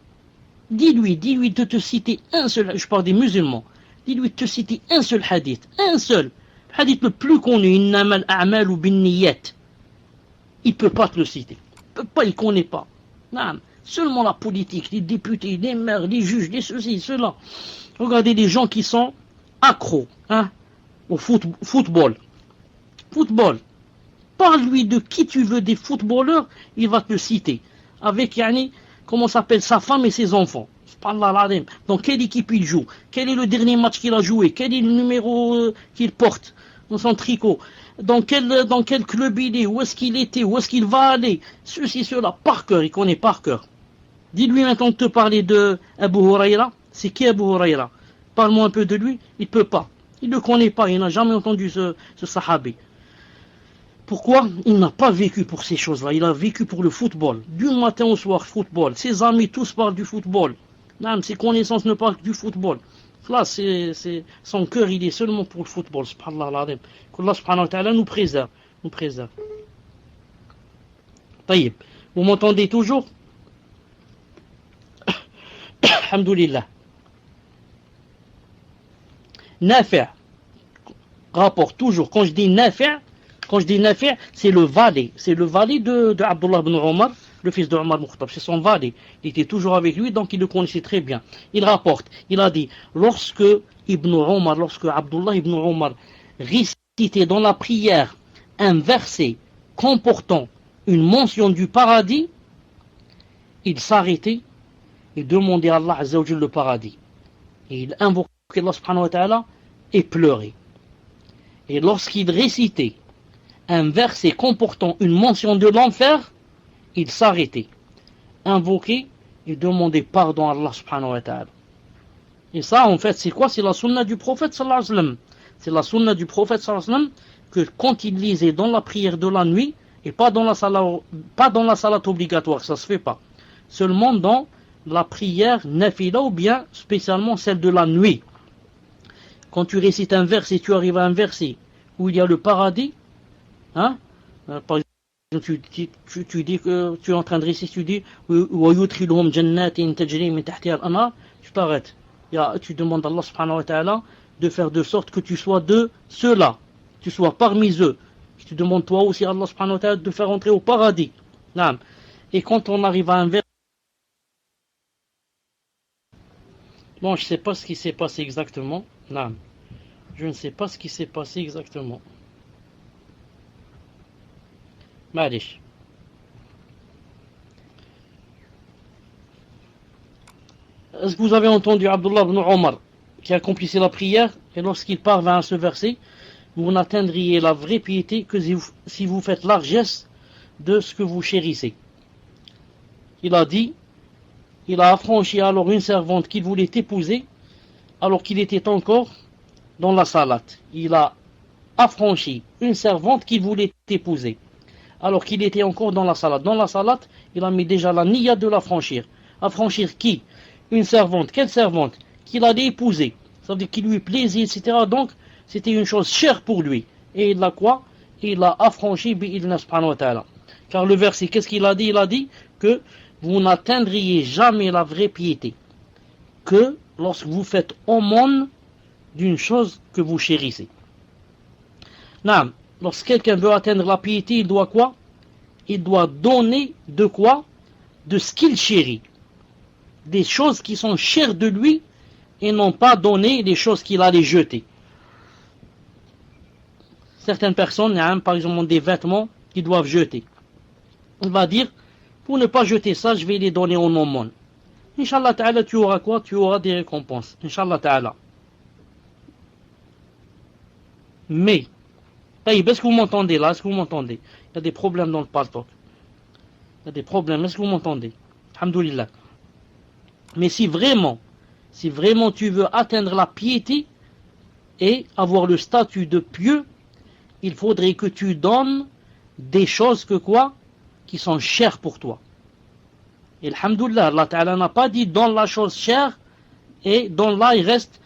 Dis-lui de te citer un seul, je parle des musulmans, dis-lui de te citer un seul hadith, un seul, le hadith le plus connu, innamal a'malu binniyat. Il ne peut pas te le citer. Il ne peut pas, il ne connaît pas. Non, seulement la politique, les députés, les maires, les juges, les ceci, cela. Regardez les gens qui sont accros au football. Football. Parle-lui de qui tu veux des footballeurs, il va te le citer. Avec, comment s'appelle sa femme et ses enfants. Dans quelle équipe il joue? Quel est le dernier match qu'il a joué? Quel est le numéro qu'il porte dans son tricot? Dans quel club il est? Où est-ce qu'il était? Où est-ce qu'il va aller? Ceci, cela, par cœur, il connaît par cœur. Dis-lui maintenant de te parler de Abu Huraira. C'est qui Abu Huraira? Parle-moi un peu de lui. Il ne peut pas. Il ne le connaît pas. Il n'a jamais entendu ce sahabi. Pourquoi? Il n'a pas vécu pour ces choses-là. Il a vécu pour le football. Du matin au soir, football. Ses amis tous parlent du football. Ses connaissances ne parlent que du football. Là, son cœur, il est seulement pour le football. Subhanallah. Qu'Allah subhanahu wa ta'ala nous préserve. Taïb. Vous m'entendez toujours? Alhamdulillah. Nafi' rapporte toujours. Quand je dis Nafi', c'est le valet. C'est le valet de Abdullah ibn Omar, le fils de Omar Mukhtab. C'est son valet. Il était toujours avec lui, donc il le connaissait très bien. Il rapporte. Il a dit, lorsque Abdullah ibn Omar récitait dans la prière un verset comportant une mention du paradis, il s'arrêtait et demandait à Allah Azza wa Jalla le paradis. Et il invoquait Allah subhanahu wa ta'ala et pleurait. Et lorsqu'il récitait un verset comportant une mention de l'enfer, il s'arrêtait, invoquait et demandait pardon à Allah subhanahu wa ta'ala. Et ça, en fait, c'est quoi? C'est la sunna du prophète sallallahu alayhi wa sallam. C'est la sunna du prophète sallallahu alayhi wa sallam que quand il lisait dans la prière de la nuit, et pas dans la salat obligatoire, ça se fait pas. Seulement dans la prière nafila ou bien spécialement celle de la nuit. Quand tu récites un verset, tu arrives à un verset où il y a le paradis, par exemple, tu dis que tu es en train de réciter, tu dis وَيُدْخِلُهُمْ جَنَّاتٍ تَجْرِي مِنْ تَحْتِهَا الْأَنْهَارُ, tu t'arrêtes. Tu demandes à Allah subhanahu wa ta'ala de faire de sorte que tu sois de ceux-là, tu sois parmi eux. Tu demandes toi aussi à Allah subhanahu wa ta'ala de faire entrer au paradis. Et quand on arrive à un verset, bon, je ne sais pas ce qui s'est passé exactement. Je ne sais pas ce qui s'est passé exactement. Malish. Est-ce que vous avez entendu Abdullah ibn Omar qui accomplissait la prière et lorsqu'il parvint à ce verset, vous n'atteindriez la vraie piété que si vous faites largesse de ce que vous chérissez. Il a dit, il a affranchi alors une servante qu'il voulait épouser alors qu'il était encore dans la salate. Il a affranchi une servante qu'il voulait épouser alors qu'il était encore dans la salate. Dans la salate, il a mis déjà la niya de l'affranchir. Affranchir qui? Une servante. Quelle servante? Qu'il allait épouser. Ça veut dire qu'il lui plaisait, etc. Donc, c'était une chose chère pour lui. Et il l'a quoi? Il l'a affranchi bi'idna subhanahu wa ta'ala. Car le verset, qu'est-ce qu'il a dit? Il a dit que vous n'atteindriez jamais la vraie piété que lorsque vous faites aumône d'une chose que vous chérissez. Lorsque quelqu'un veut atteindre la piété, il doit quoi? Il doit donner de quoi? De ce qu'il chérit. Des choses qui sont chères de lui et non pas donner des choses qu'il allait jeter. Certaines personnes, par exemple, ont des vêtements qu'ils doivent jeter. On va dire, pour ne pas jeter ça, je vais les donner en aumône. Inch'Allah ta'ala, tu auras quoi? Tu auras des récompenses. Inch'Allah ta'ala. Mais, est-ce que vous m'entendez là? Est-ce que vous m'entendez? Il y a des problèmes dans le paltok. Il y a des problèmes. Est-ce que vous m'entendez? Alhamdulillah. Mais si vraiment tu veux atteindre la piété et avoir le statut de pieux, il faudrait que tu donnes des choses que quoi? Qui sont chères pour toi. Et alhamdulillah, Allah Ta'ala n'a pas dit donne la chose chère et donne-la, il reste,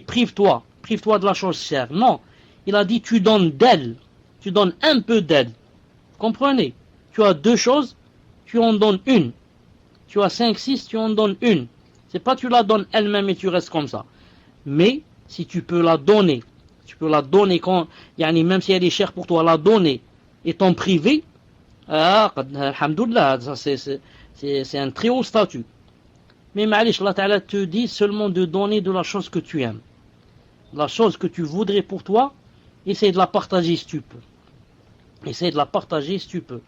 prive-toi de la chose chère. Non, il a dit tu donnes d'elle. tu donnes un peu d'aide. Comprenez? Tu as deux choses, tu en donnes une. Tu as 5, 6, tu en donnes une. C'est pas tu la donnes elle-même et tu restes comme ça. Mais si tu peux la donner, quand, même si elle est chère pour toi, la donner étant privé, alhamdoulilah, c'est un très haut statut. Mais ma'alish, Allah Ta'ala te dit seulement de donner de la chose que tu aimes. La chose que tu voudrais pour toi, essaie de la partager si tu peux. Essaie de la partager si tu peux.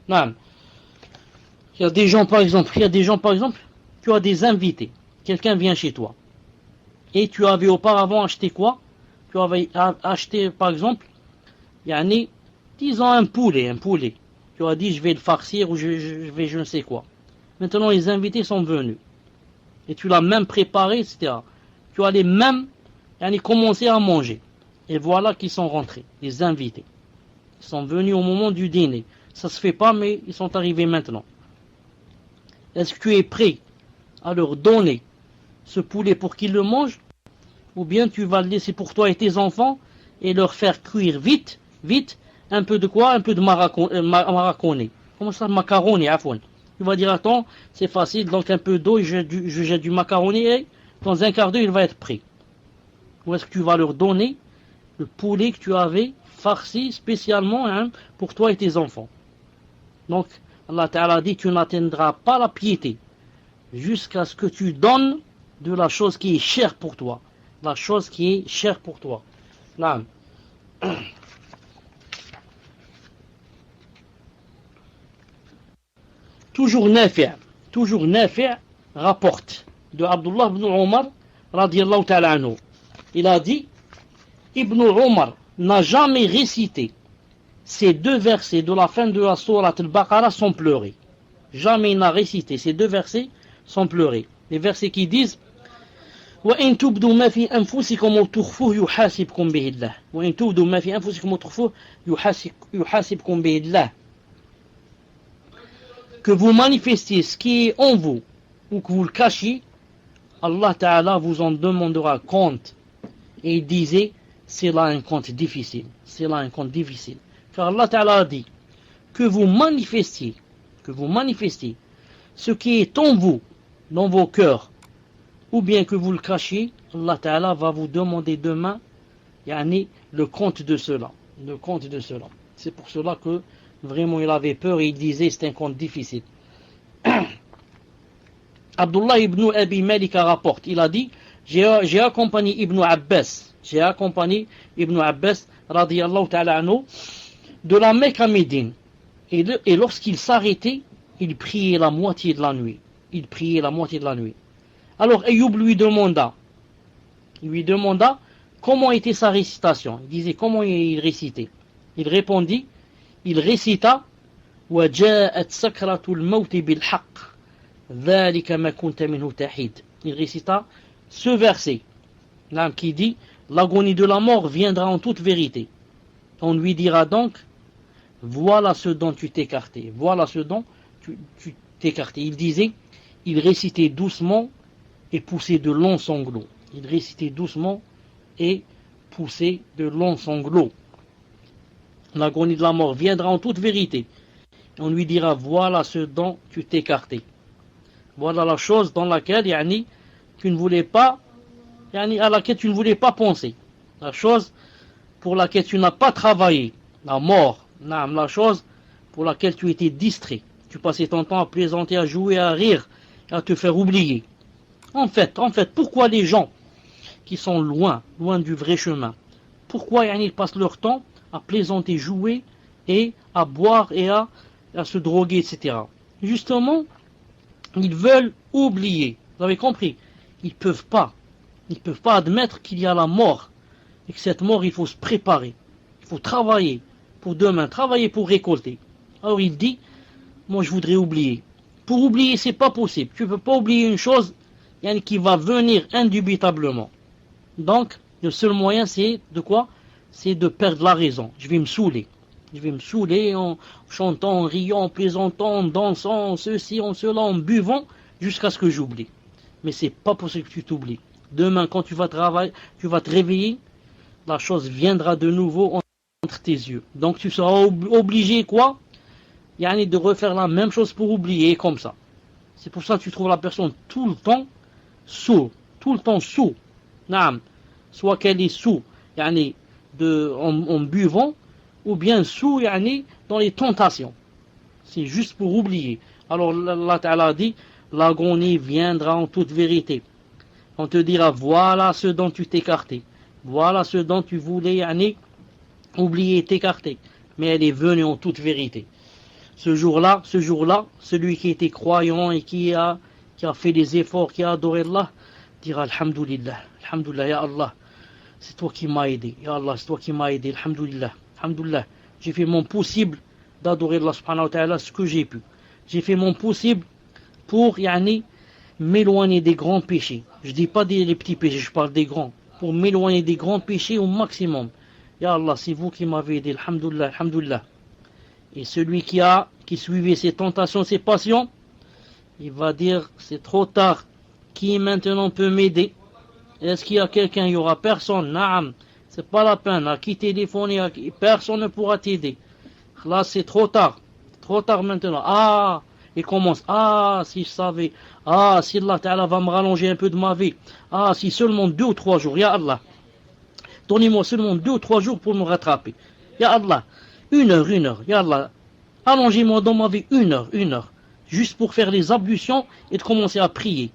Non. Il y a des gens par exemple, tu as des invités. Quelqu'un vient chez toi. Et tu avais auparavant acheté quoi? Tu avais acheté par exemple, disons un poulet. Tu as dit je vais le farcir ou je vais je ne sais quoi. Maintenant les invités sont venus. Et tu l'as même préparé, etc. Tu allais même commencer à manger. Et voilà qu'ils sont rentrés, les invités. Ils sont venus au moment du dîner. Ça se fait pas, mais ils sont arrivés maintenant. Est-ce que tu es prêt à leur donner ce poulet pour qu'ils le mangent? Ou bien tu vas le laisser pour toi et tes enfants et leur faire cuire vite, un peu de quoi? Un peu de maraconé. Comment ça, macaroni, afon? Tu vas dire, attends, c'est facile, donc un peu d'eau, je jette du macaroni et dans un quart d'heure, il va être prêt. Ou est-ce que tu vas leur donner le poulet que tu avais farci spécialement pour toi et tes enfants? Donc, Allah Ta'ala dit, tu n'atteindras pas la piété jusqu'à ce que tu donnes de la chose qui est chère pour toi. La chose qui est chère pour toi. Naam. Toujours Nafi' rapporte de Abdullah ibn Omar radiyallahu ta'ala anhu. Il a dit, Ibn Omar n'a jamais récité ces deux versets de la fin de la sourate al-Baqarah sans pleurer. Jamais il n'a récité ces deux versets sans pleurer. Les versets qui disent وَإِن تُبْدُوا مَا فِي أَنفُسِكُمْ وَتُخْفُوهُ يُحَاسِبْكُم بِهِ اللَّهُ وَإِن تُبْدُوا مَا فِي أَنفُسِكُمْ وَتُخْفُوهُ يُحَاسِبْكُم بِهِ اللَّهُ. Que vous manifestiez ce qui est en vous ou que vous le cachiez, Allah Ta'ala vous en demandera compte. Et il disait, c'est là un compte difficile. Car Allah Ta'ala a dit que vous manifestiez ce qui est en vous, dans vos cœurs, ou bien que vous le cachiez, Allah Ta'ala va vous demander demain le compte de cela. C'est pour cela que vraiment il avait peur et il disait c'est un compte difficile. Abdullah ibn Abi Malika rapporte, il a dit, j'ai accompagné Ibn Abbas radiyallahu ta'ala anhu de la Mecque à Médine. Et lorsqu'il s'arrêtait, il priait la moitié de la nuit. Alors Ayoub lui demanda comment était sa récitation. Il disait comment il récitait. Il répondit, il récita وَجَاءَتْ سَكْرَةُ الْمَوْتِ بِالْحَقِّ ذَلِكَ مَا كُنْتَ مِنْهُ تَحِيدٌ. Il récita ce verset qui dit l'agonie de la mort viendra en toute vérité. On lui dira donc voilà ce dont tu t'écartais. Il disait, il récitait doucement et poussait de longs sanglots. L'agonie de la mort viendra en toute vérité. On lui dira voilà ce dont tu t'écartais. Voilà la chose dans laquelle tu ne voulais pas à laquelle tu ne voulais pas penser. La chose pour laquelle tu n'as pas travaillé. La mort. La chose pour laquelle tu étais distrait. Tu passais ton temps à plaisanter, à jouer, à rire, à te faire oublier. En fait, pourquoi les gens qui sont loin du vrai chemin, pourquoi ils passent leur temps à plaisanter, jouer et à boire et à se droguer, etc. Justement, ils veulent oublier. Vous avez compris? Ils ne peuvent pas admettre qu'il y a la mort et que cette mort, il faut se préparer. Il faut travailler pour demain, travailler pour récolter. Alors il dit, moi je voudrais oublier. Pour oublier, c'est pas possible. Tu ne peux pas oublier une chose qui va venir indubitablement. Donc, le seul moyen, c'est de quoi? C'est de perdre la raison. Je vais me saouler en chantant, en riant, en plaisantant, en dansant, en ceci, en cela, en buvant, jusqu'à ce que j'oublie. Mais c'est pas possible que tu t'oublies. Demain, quand tu vas travailler, tu vas te réveiller, la chose viendra de nouveau en entre tes yeux. Donc tu seras obligé quoi? Yani de refaire la même chose pour oublier comme ça. C'est pour ça que tu trouves la personne tout le temps sous. Tout le temps sous. Naam. Soit qu'elle est sous yani en buvant, ou bien sous yani dans les tentations. C'est juste pour oublier. Alors Allah Ta'ala dit, l'agonie viendra en toute vérité. On te dira, voilà ce dont tu t'écartais. Voilà ce dont tu voulais yani, oublier, t'écarter. Mais elle est venue en toute vérité. Ce jour-là, celui qui était croyant et qui a fait des efforts, qui a adoré Allah, dira Alhamdulillah, Alhamdulillah, Ya Allah, c'est toi qui m'as aidé, Ya Allah, c'est toi qui m'as aidé, Alhamdulillah, Alhamdulillah. J'ai fait mon possible d'adorer Allah subhanahu wa ta'ala ce que j'ai pu. J'ai fait mon possible pour m'éloigner des grands péchés. Je dis pas des petits péchés, je parle des grands. Pour m'éloigner des grands péchés au maximum. Ya Allah, c'est vous qui m'avez aidé, Alhamdulillah, Alhamdulillah. Et celui qui suivait ses tentations, ses passions, il va dire, c'est trop tard. Qui maintenant peut m'aider? Est-ce qu'il y a quelqu'un? Il n'y aura personne. Naam, c'est pas la peine. À qui téléphoner? Personne ne pourra t'aider. Là, c'est trop tard. Trop tard maintenant. Ah, il commence. Ah, si je savais. Ah, si Allah Ta'ala va me rallonger un peu de ma vie. Ah, si seulement 2 ou 3 jours. Ya Allah. Donnez-moi seulement 2 ou 3 jours pour me rattraper. Ya Allah. 1 heure. Ya Allah. Allongez-moi dans ma vie 1 heure. Juste pour faire les ablutions et de commencer à prier.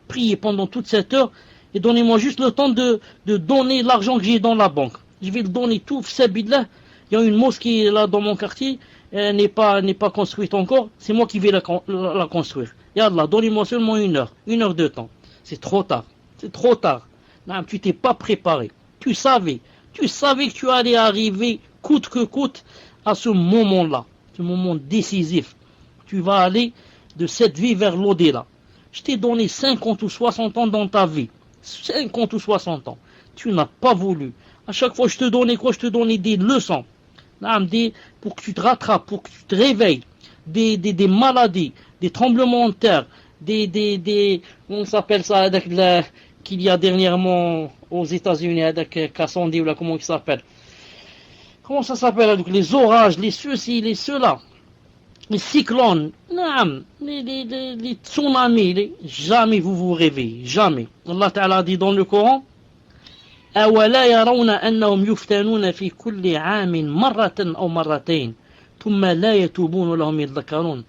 Prier pendant toute cette heure. Et donnez-moi juste le temps de donner l'argent que j'ai dans la banque. Je vais le donner tout. Sabillah. Il y a une mosquée là dans mon quartier. Elle n'est pas construite encore. C'est moi qui vais la construire. Ya Allah, donnez-moi seulement 1 heure. 1 heure de temps. C'est trop tard. C'est trop tard. Non, tu t'es pas préparé. Tu savais que tu allais arriver coûte que coûte à ce moment-là. Ce moment décisif. Tu vas aller de cette vie vers l'au-delà. Je t'ai donné 50 ou 60 ans dans ta vie. 50 ou 60 ans. Tu n'as pas voulu. À chaque fois, je te donnais quoi? Je te donnais des leçons. Pour que tu te rattrapes, pour que tu te réveilles. Des maladies, des tremblements de terre, on s'appelle ça, qu'il y a dernièrement aux États-Unis, avec Cassandre, ou là, comment il s'appelle? Comment ça s'appelle? Les orages, les ceux-ci, les ceux-là. Les cyclones, les tsunamis, jamais vous vous réveillez, jamais. Allah Ta'ala dit dans le Coran, أَوَلَا يَرَوْنَ أَنَّهُمْ يُفْتَنُونَ فِي كُلِّ عَامٍ مَرَّةً أَوْ مَرَّتَيْنِ ثُمَّ لَا يَتُوبُونَ لَهُمْ يَذَّكَّرُونَ.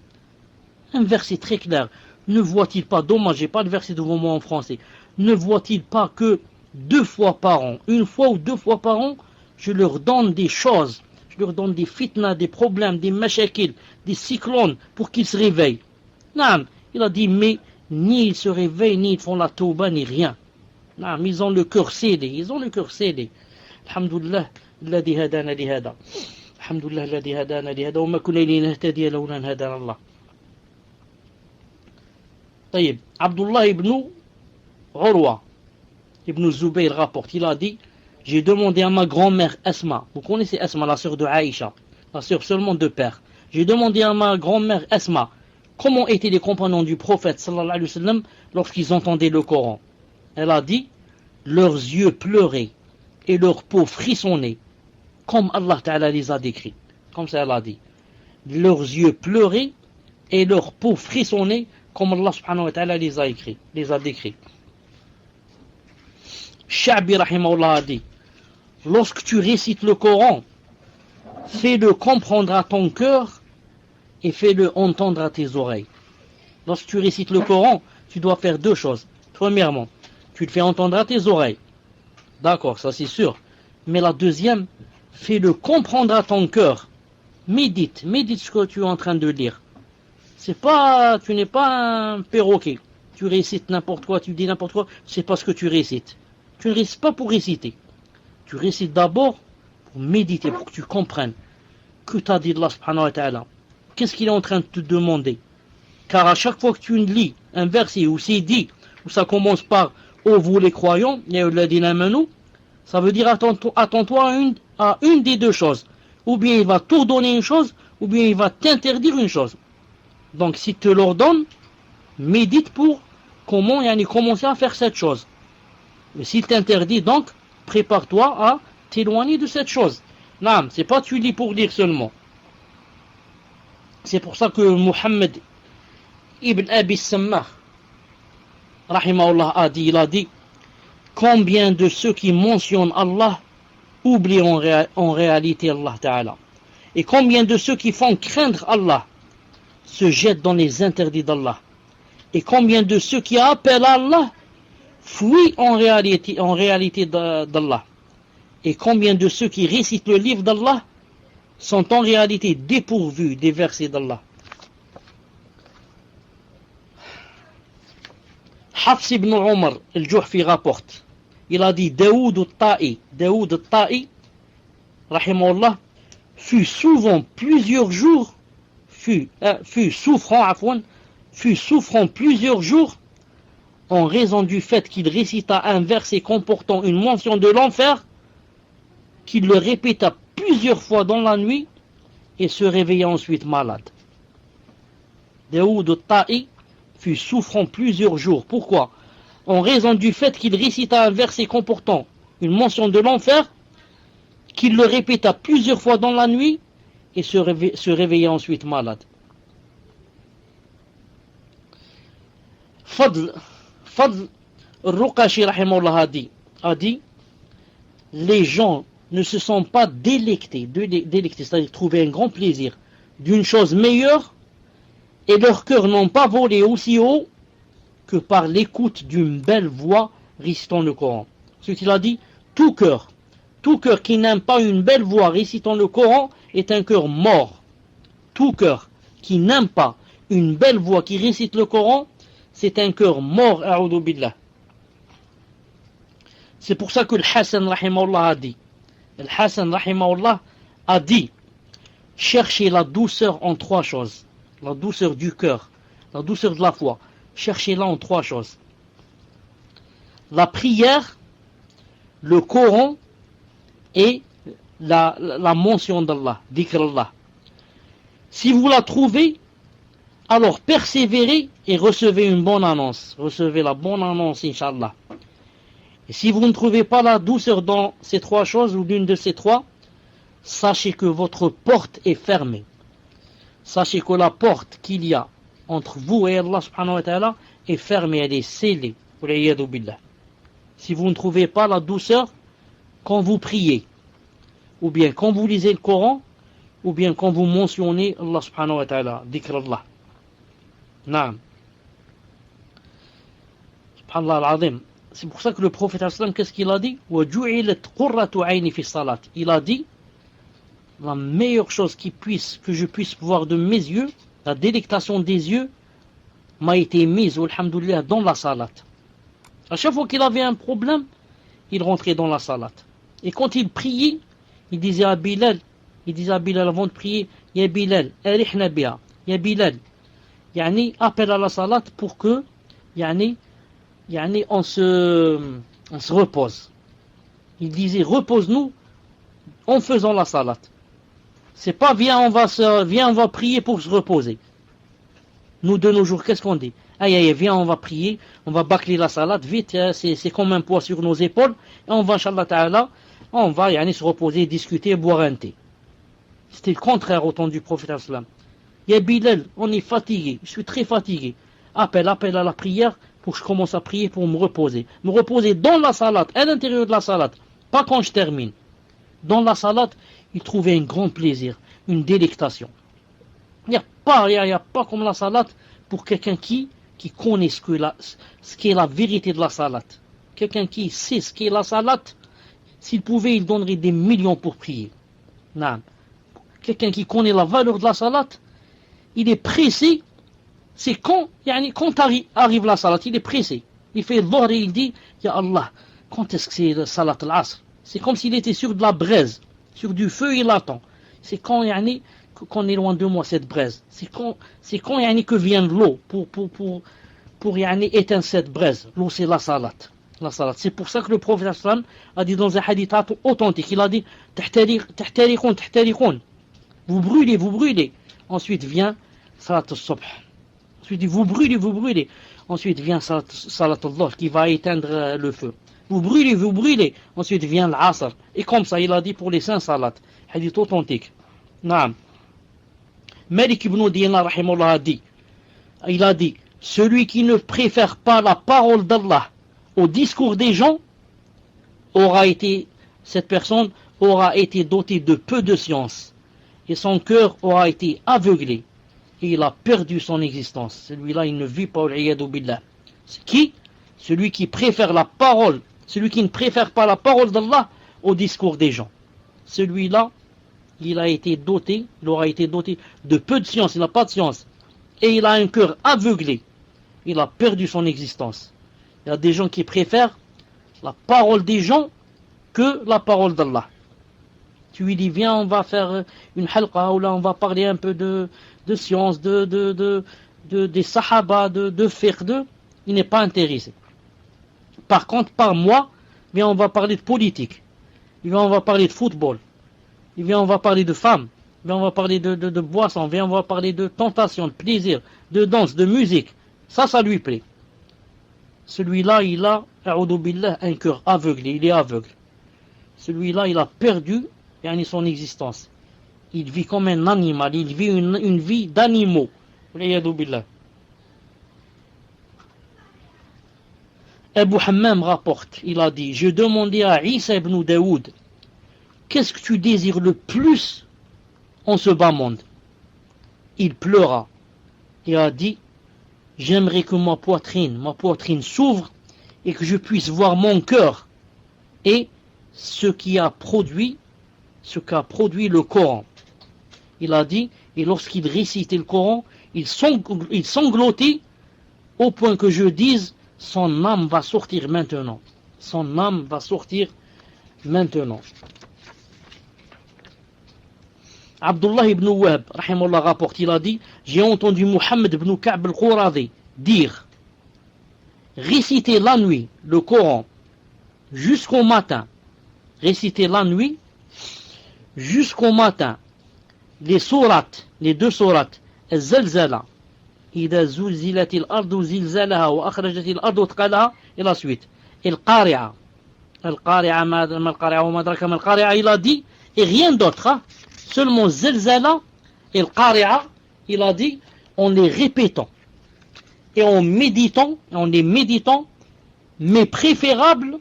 Un verset très clair. Ne voit-il pas, dommage, j'ai pas le verset devant moi en français, ne voit-il pas que 2 fois par an, 1 fois ou 2 fois par an, je leur donne des choses, je leur donne des fitnas, des problèmes, des mashakil, des cyclones pour qu'ils se réveillent. Non, il a dit, mais ni ils se réveillent, ni ils font la tauba, ni rien. Non, ils ont le cœur scellé, Alhamdulillah, الذي هدانا لهذا. Alhamdulillah, الذي هدانا لهذا وما كنا لنهتدي لولا أن هدانا الله. طيب, Abdullah ibn Urwa, ibn Zubayr rapporte, il a dit, j'ai demandé à ma grand-mère Asma, vous connaissez Asma, la sœur de Aïcha, la sœur seulement de père, j'ai demandé à ma grand-mère Asma, comment étaient les compagnons du prophète sallallahu alayhi wa sallam lorsqu'ils entendaient le Coran. Elle a dit, leurs yeux pleuraient et leur peau frissonnait, comme Allah Ta'ala les a décrits. Comme ça elle a dit. Leurs yeux pleuraient et leur peau frissonnait, comme Allah Subhanahu wa Ta'ala les a décrits. Sha'bi rahimahullah a dit, lorsque tu récites le Coran, fais-le comprendre à ton cœur et fais-le entendre à tes oreilles. Lorsque tu récites le Coran, tu dois faire 2 choses. Premièrement, tu le fais entendre à tes oreilles. D'accord, ça c'est sûr. Mais la deuxième, fais-le comprendre à ton cœur. Médite ce que tu es en train de lire. Tu n'es pas un perroquet. Tu récites n'importe quoi, tu dis n'importe quoi, c'est pas ce que tu récites. Tu ne récites pas pour réciter. Tu récites d'abord pour méditer, pour que tu comprennes que t'as dit Allah subhanahu wa ta'ala. Qu'est-ce qu'il est en train de te demander? Car à chaque fois que tu lis un verset où c'est dit, où ça commence par « Oh vous les croyants », ça veut dire attends-toi à une des 2 choses. Ou bien il va t'ordonner une chose, ou bien il va t'interdire une chose. Donc si tu l'ordonnes, médite pour commencer à faire cette chose. Mais s'il t'interdit, donc, prépare-toi à t'éloigner de cette chose. Non, c'est pas tu lis pour lire seulement. C'est pour ça que Mohammed ibn Abi Sammah, rahimahullah, il a dit, combien de ceux qui mentionnent Allah oublient en réalité Allah Ta'ala. Et combien de ceux qui font craindre Allah se jettent dans les interdits d'Allah. Et combien de ceux qui appellent Allah fuient en réalité d'Allah. Et combien de ceux qui récitent le livre d'Allah sont en réalité dépourvus des versets d'Allah. Hafs ibn Omar al-Juhfi rapporte, il a dit Daoud al-Ta'i, rahimahullah, fut souffrant plusieurs jours en raison du fait qu'il récita un verset comportant une mention de l'enfer, qu'il le répéta plusieurs fois dans la nuit et se réveilla ensuite malade. Daoud al-Ta'i fut souffrant plusieurs jours. Pourquoi? En raison du fait qu'il récita un verset comportant une mention de l'enfer, qu'il le répéta plusieurs fois dans la nuit et se réveilla ensuite malade. Fadl al-Ruqashi rahimahullah a dit les gens ne se sont pas délectés, c'est-à-dire trouver un grand plaisir d'une chose meilleure, et leurs cœurs n'ont pas volé aussi haut que par l'écoute d'une belle voix récitant le Coran. Ce qu'il a dit, tout cœur qui n'aime pas une belle voix récitant le Coran est un cœur mort. Tout cœur qui n'aime pas une belle voix qui récite le Coran, c'est un cœur mort, a'udhu billah. C'est pour ça que le Hassan rahimahullah a dit, cherchez la douceur en trois choses. La douceur du cœur, la douceur de la foi. Cherchez-la en trois choses. La prière, le Coran et la mention d'Allah, dhikr Allah. Si vous la trouvez, alors persévérez et recevez une bonne annonce. Recevez la bonne annonce, Inch'Allah. Et si vous ne trouvez pas la douceur dans ces trois choses ou l'une de ces trois, sachez que votre porte est fermée. Sachez que la porte qu'il y a entre vous et Allah subhanahu wa ta'ala est fermée, elle est scellée. Si vous ne trouvez pas la douceur quand vous priez, ou bien quand vous lisez le Coran, ou bien quand vous mentionnez Allah subhanahu wa ta'ala, dhikr Allah. Naam. Subhanallah al-azim. C'est pour ça que le prophète sallam, qu'est-ce qu'il a dit? Il a dit, la meilleure chose que je puisse voir de mes yeux, la délectation des yeux, m'a été mise, alhamdoulilah, dans la salat. À chaque fois qu'il avait un problème, il rentrait dans la salat. Et quand il priait, il disait à Bilal avant de prier, Ya Bilal, arihna biha, Ya Bilal, yani, appelle à la salat pour que, yani, on se repose. Il disait, repose-nous en faisant la salat. C'est pas viens on va prier pour se reposer. Nous de nos jours, qu'est-ce qu'on dit? Viens on va prier, on va bâcler la salat, vite, c'est comme un poids sur nos épaules, et on va, Inch'Allah Ta'ala, on va se reposer, discuter, boire un thé. C'était le contraire au temps du prophète sallam. Ya Bilal, on est fatigué, je suis très fatigué. Appelle à la prière pour que je commence à prier pour me reposer. Me reposer dans la salat, à l'intérieur de la salat, pas quand je termine. Dans la salat, il trouvait un grand plaisir, une délectation. Il n'y a pas comme la salat pour quelqu'un qui connaît ce qu'est la vérité de la salat. Quelqu'un qui sait ce qu'est la salat, s'il pouvait, il donnerait des millions pour prier. Non. Quelqu'un qui connaît la valeur de la salat, il est pressé. C'est quand arrive la salat, il est pressé. Il fait l'or et il dit, Ya Allah, quand est-ce que c'est la salat al-asr? C'est comme s'il était sur de la braise, sur du feu, il attend. C'est quand qu'on est loin de moi cette braise. C'est quand que vient l'eau pour éteindre cette braise. L'eau, c'est la salat. La salat. C'est pour ça que le prophète sallam a dit dans un hadith authentique, il a dit tahtariqun. Vous brûlez. Ensuite vient salat al-subh. Ensuite vous brûlez. Ensuite vient salat al-dhuhr qui va éteindre le feu. Vous brûlez. Ensuite vient l'asr. Et comme ça, il a dit pour les 5 salats. Hadith authentique. Naam. Malik ibn Dinar rahimahullah a dit, il a dit, celui qui ne préfère pas la parole d'Allah au discours des gens, cette personne aura été dotée de peu de science, et son cœur aura été aveuglé, et il a perdu son existence. Celui-là, il ne vit pas, al-iyadu billah. Qui? Celui qui préfère la parole, celui qui ne préfère pas la parole d'Allah au discours des gens. Celui-là, il aura été doté de peu de science, il n'a pas de science, et il a un cœur aveuglé, il a perdu son existence. Il y a des gens qui préfèrent la parole des gens que la parole d'Allah. Tu lui dis, viens, on va faire une halqa, ou là on va parler un peu de science, des sahaba, de fiqh, il n'est pas intéressé. Par contre, par moi, viens, on va parler de politique, viens, on va parler de football, viens, on va parler de femmes, viens, on va parler de boissons, viens, on va parler de tentation, de plaisir, de danse, de musique. Ça lui plaît. Celui-là, il a, a'udhu billah, un cœur aveuglé, il est aveugle. Celui-là, il a perdu son existence. Il vit comme un animal, il vit une vie d'animaux. A'udhu billah. Abu Hammam rapporte, il a dit, je demandais à Isa ibn Daoud, qu'est-ce que tu désires le plus en ce bas monde? Il pleura et a dit, j'aimerais que ma poitrine s'ouvre et que je puisse voir mon cœur et ce qu'a produit le Coran. Il a dit, et lorsqu'il récitait le Coran, il sanglotait au point que je dise, son âme va sortir maintenant. Son âme va sortir maintenant. Abdullah ibn Wahb, rahimahullah, rapporte, il a dit, j'ai entendu Muhammad ibn Ka'b al-Quradi dire, réciter la nuit le Coran jusqu'au matin, réciter la nuit jusqu'au matin, les deux sourates, الزلزلة إذا زلزلت الأرض زلزالها وأخرجت الأرض أثقالها et la suite, القارعة ما القارعة وما أدراك ما القارعة, il a dit, et rien d'autre, hein? Seulement Zelzala et le Qari'a, il a dit, en les répétant et en les méditant, mais préférable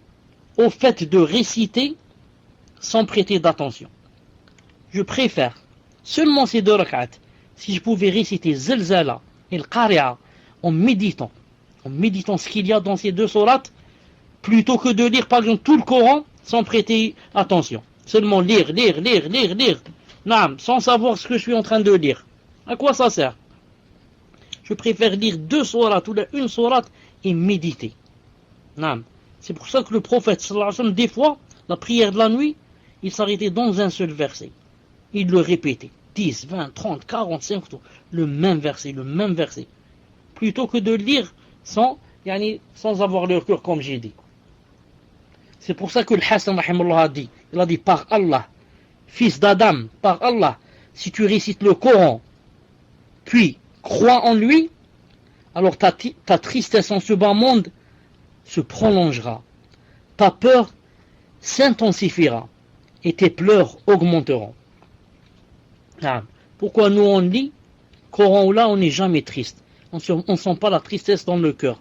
au fait de réciter sans prêter d'attention. Je préfère seulement ces deux rak'at, si je pouvais réciter Zelzala et le Qari'a en méditant ce qu'il y a dans ces deux sourates, plutôt que de lire par exemple tout le Coran sans prêter attention. Seulement lire, sans savoir ce que je suis en train de lire. À quoi ça sert? Je préfère lire deux sourates ou une sourate et méditer. C'est pour ça que le prophète, sallallahu alayhi wa sallam, des fois, la prière de la nuit, il s'arrêtait dans un seul verset. Il le répétait. 10, 20, 30, 45 tours. Le même verset. Plutôt que de lire sans avoir le cœur, comme j'ai dit. C'est pour ça que le Hassan, rahimahullah, il a dit, par Allah, fils d'Adam, par Allah, si tu récites le Coran, puis crois en lui, alors ta tristesse en ce bas monde se prolongera, ta peur s'intensifiera et tes pleurs augmenteront. Pourquoi nous on lit Coran ou là on n'est jamais triste, on ne sent pas la tristesse dans le cœur.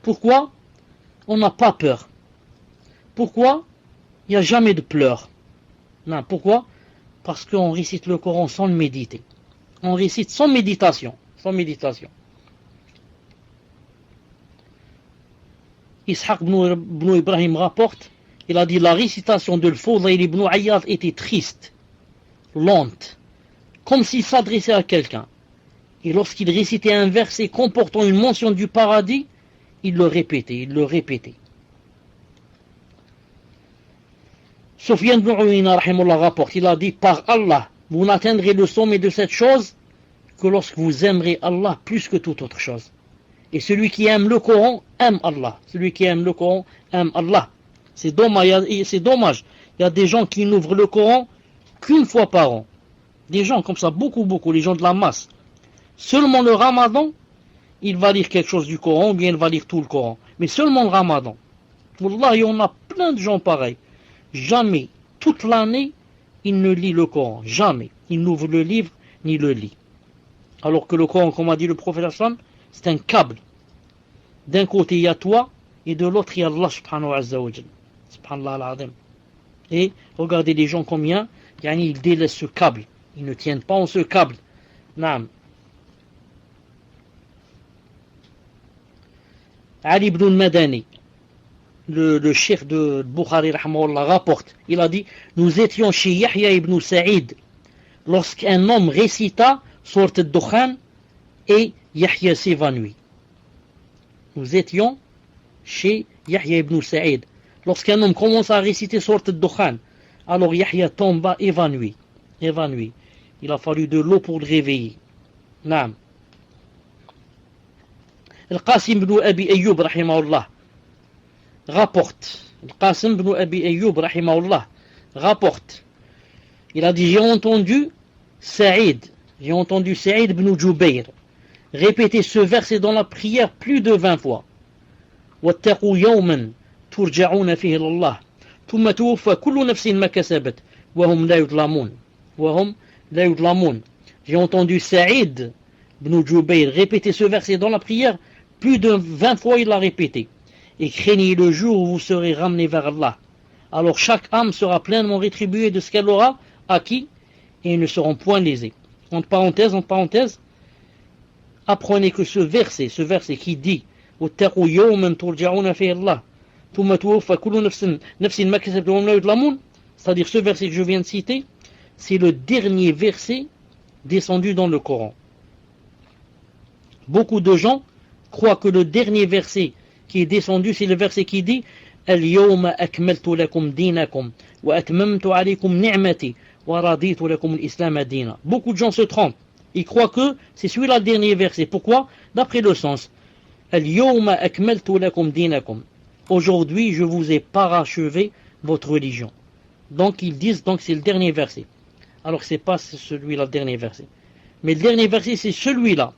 Pourquoi? On n'a pas peur. Pourquoi? Il n'y a jamais de pleurs. Pourquoi? Parce qu'on récite le Coran sans le méditer. On récite sans méditation. Ishaq ibn Ibrahim rapporte, il a dit, la récitation de Al-Fudayl ibn Ayyad était triste, lente, comme s'il s'adressait à quelqu'un. Et lorsqu'il récitait un verset comportant une mention du paradis, il le répétait. Sufyan ibn Uyayna rahimahullah rapporte, il a dit, par Allah, vous n'atteindrez le sommet de cette chose que lorsque vous aimerez Allah plus que toute autre chose. Et celui qui aime le Coran aime Allah. C'est dommage. Il y a des gens qui n'ouvrent le Coran qu'une fois par an. Des gens comme ça, beaucoup, les gens de la masse. Seulement le Ramadan, il va lire quelque chose du Coran, ou bien il va lire tout le Coran. Mais seulement le Ramadan. Wallah, il y en a plein de gens pareils. Jamais, toute l'année, il ne lit le Coran, jamais. Il n'ouvre le livre ni le lit. Alors que le Coran, comme a dit le prophète, c'est un câble. D'un côté, il y a toi, et de l'autre, il y a Allah subhanahu wa ta'ala. Subhanallah al-azim. Et regardez les gens combien, ils délaissent ce câble. Ils ne tiennent pas en ce câble. Naam. Ali ibn al-Madani, le chef de Bukhari, rapporte, il a dit, nous étions chez Yahya ibn Sa'id, lorsqu'un homme récita Sourate al-Dukhan, et Yahya s'évanouit. Nous étions chez Yahya ibn Sa'id, lorsqu'un homme commence à réciter Sourate al-Dukhan, alors Yahya tomba évanoui. Il a fallu de l'eau pour le réveiller. Naam. Al-Qasim ibn Abi Ayyub rahimahullah rapporte. Al-Qasim ibn Abi Ayyub rahimahullah rapporte. Il a dit, j'ai entendu Saïd ibn Jubayr répéter ce verset dans la prière plus de 20 fois. وَاتَّقُوا يَوْمًا تُرْجَعُونَ فِيهِ إِلَى اللَّهِ ثُمَّ تُوَفَّى كُلُّ نَفْسٍ مَا كَسَبَتْ وَهُمْ لَا يُظْلَمُونَ. J'ai entendu Saïd ibn Jubayr répéter ce verset dans la prière plus de 20 fois, il l'a répété. Et craignez le jour où vous serez ramenés vers Allah. Alors chaque âme sera pleinement rétribuée de ce qu'elle aura acquis et ils ne seront point lésés. Entre parenthèses, apprenez que ce verset qui dit وَاتَّقُوا يَوْمًا تُرْجَعُونَ فِيهِ اللَّهِ ثُمَّ تُوَفَّى كُلُّ نَفْسٍ مَا كَسَبَتْ وَهُمْ لَا يُظْلَمُونَ, c'est-à-dire ce verset que je viens de citer, c'est le dernier verset descendu dans le Coran. Beaucoup de gens croient que le dernier verset qui est descendu, c'est le verset qui dit اليوم أكملت لكم دينكم وأتممت عليكم نعمتي ورضيت لكم الإسلام دينا. Beaucoup de gens se trompent. Ils croient que c'est celui-là le dernier verset. Pourquoi? D'après le sens. اليوم أكملت لكم دينكم. Aujourd'hui, je vous ai parachevé votre religion. Donc ils disent donc c'est le dernier verset. Alors c'est pas celui-là le dernier verset. Mais le dernier verset c'est celui-là.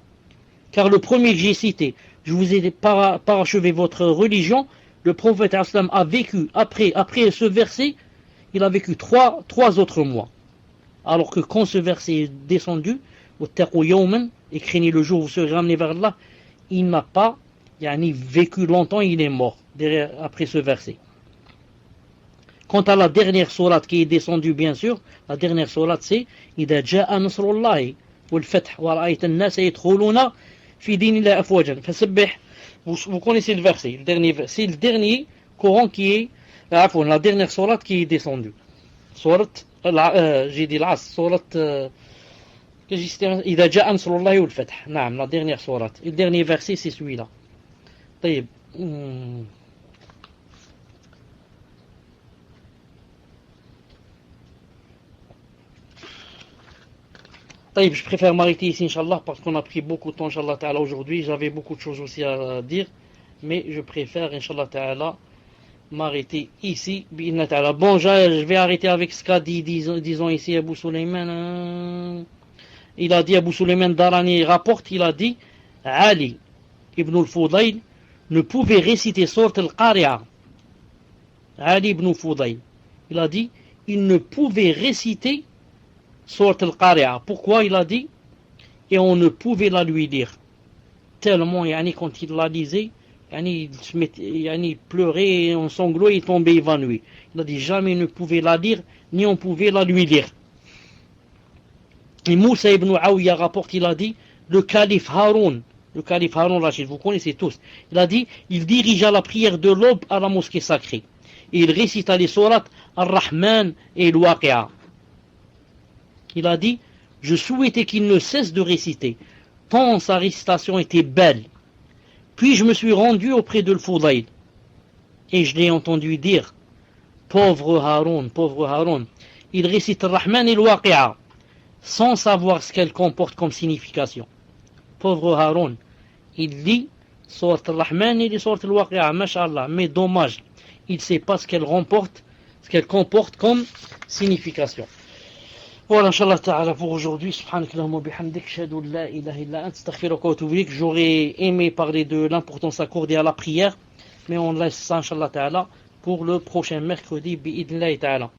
Car le premier que j'ai cité, je vous ai parachevé votre religion, le prophète Aslam a vécu, après ce verset, il a vécu trois autres mois. Alors que quand ce verset est descendu, et craignez le jour où vous serez ramenés vers Allah, il n'a pas vécu longtemps, il est mort après ce verset. Quant à la dernière sourate qui est descendue, bien sûr, la dernière sourate c'est إِذَا جَاءَ نَصْرُ اللَّهِ وَالْفَتْحُ وَرَأَيْتَ النَّاسَ يَدْخُلُونَ فِي دِينِ اللَّهِ أَفْوَاجًا فَسَبِّحْ. Vous connaissez le verset, c'est le dernier Coran qui est, la dernière sourate qui est descendue. Sourate, j'ai dit l'As, sourate, إِذَا جَاءَ نَصْرُ اللَّهِ وَالْفَتْحُ. نعم, la dernière sourate. Et le dernier verset c'est celui-là. طيب. Je préfère m'arrêter ici, Inch'Allah, parce qu'on a pris beaucoup de temps, Inch'Allah Ta'ala, aujourd'hui. J'avais beaucoup de choses aussi à dire, mais je préfère, Inch'Allah Ta'ala, m'arrêter ici. Bon, je vais arrêter avec ce qu'a dit, disons ici, Abu Sulayman. Il a dit, Abu Sulayman Darani rapporte, il a dit, Ali ibn al-Fudayl ne pouvait réciter Sourate al-Qari'a. Ali ibn al-Fudayl, il a dit, il ne pouvait réciter Sourate al-Qari'a. Pourquoi? Il a dit, et on ne pouvait la lui lire. Tellement, quand il la lisait, il pleurait en sanglots et il tombait évanoui. Il a dit, jamais il ne pouvait la lire, ni on pouvait la lui lire. Et Moussa ibn Aouya rapporte, il a dit, le calife Haroun Rachid, vous connaissez tous, il a dit, il dirigea la prière de l'aube à la mosquée sacrée. Et il récita les sourates Ar-Rahman et Al-Waqi'a. Il a dit, je souhaitais qu'il ne cesse de réciter, tant sa récitation était belle. Puis je me suis rendu auprès de Al-Fudayl, et je l'ai entendu dire, pauvre Haroun, il récite Ar-Rahman et Al-Waqi'a, sans savoir ce qu'elle comporte comme signification. Pauvre Haroun, il lit Sourate Ar-Rahman et Sourate Al-Waqi'a, Masha'Allah, mais dommage, il ne sait pas ce qu'elle comporte comme signification. Voilà, Inch'Allah Ta'ala, pour aujourd'hui. Subhanakallahumma bihamdik, shahadu la ilaha illa ant, astaghfiruka wa atubu ilayk. J'aurais aimé parler de l'importance accordée à la prière, mais on laisse ça, Inch'Allah Ta'ala, pour le prochain mercredi, bi'idnillahi Ta'ala.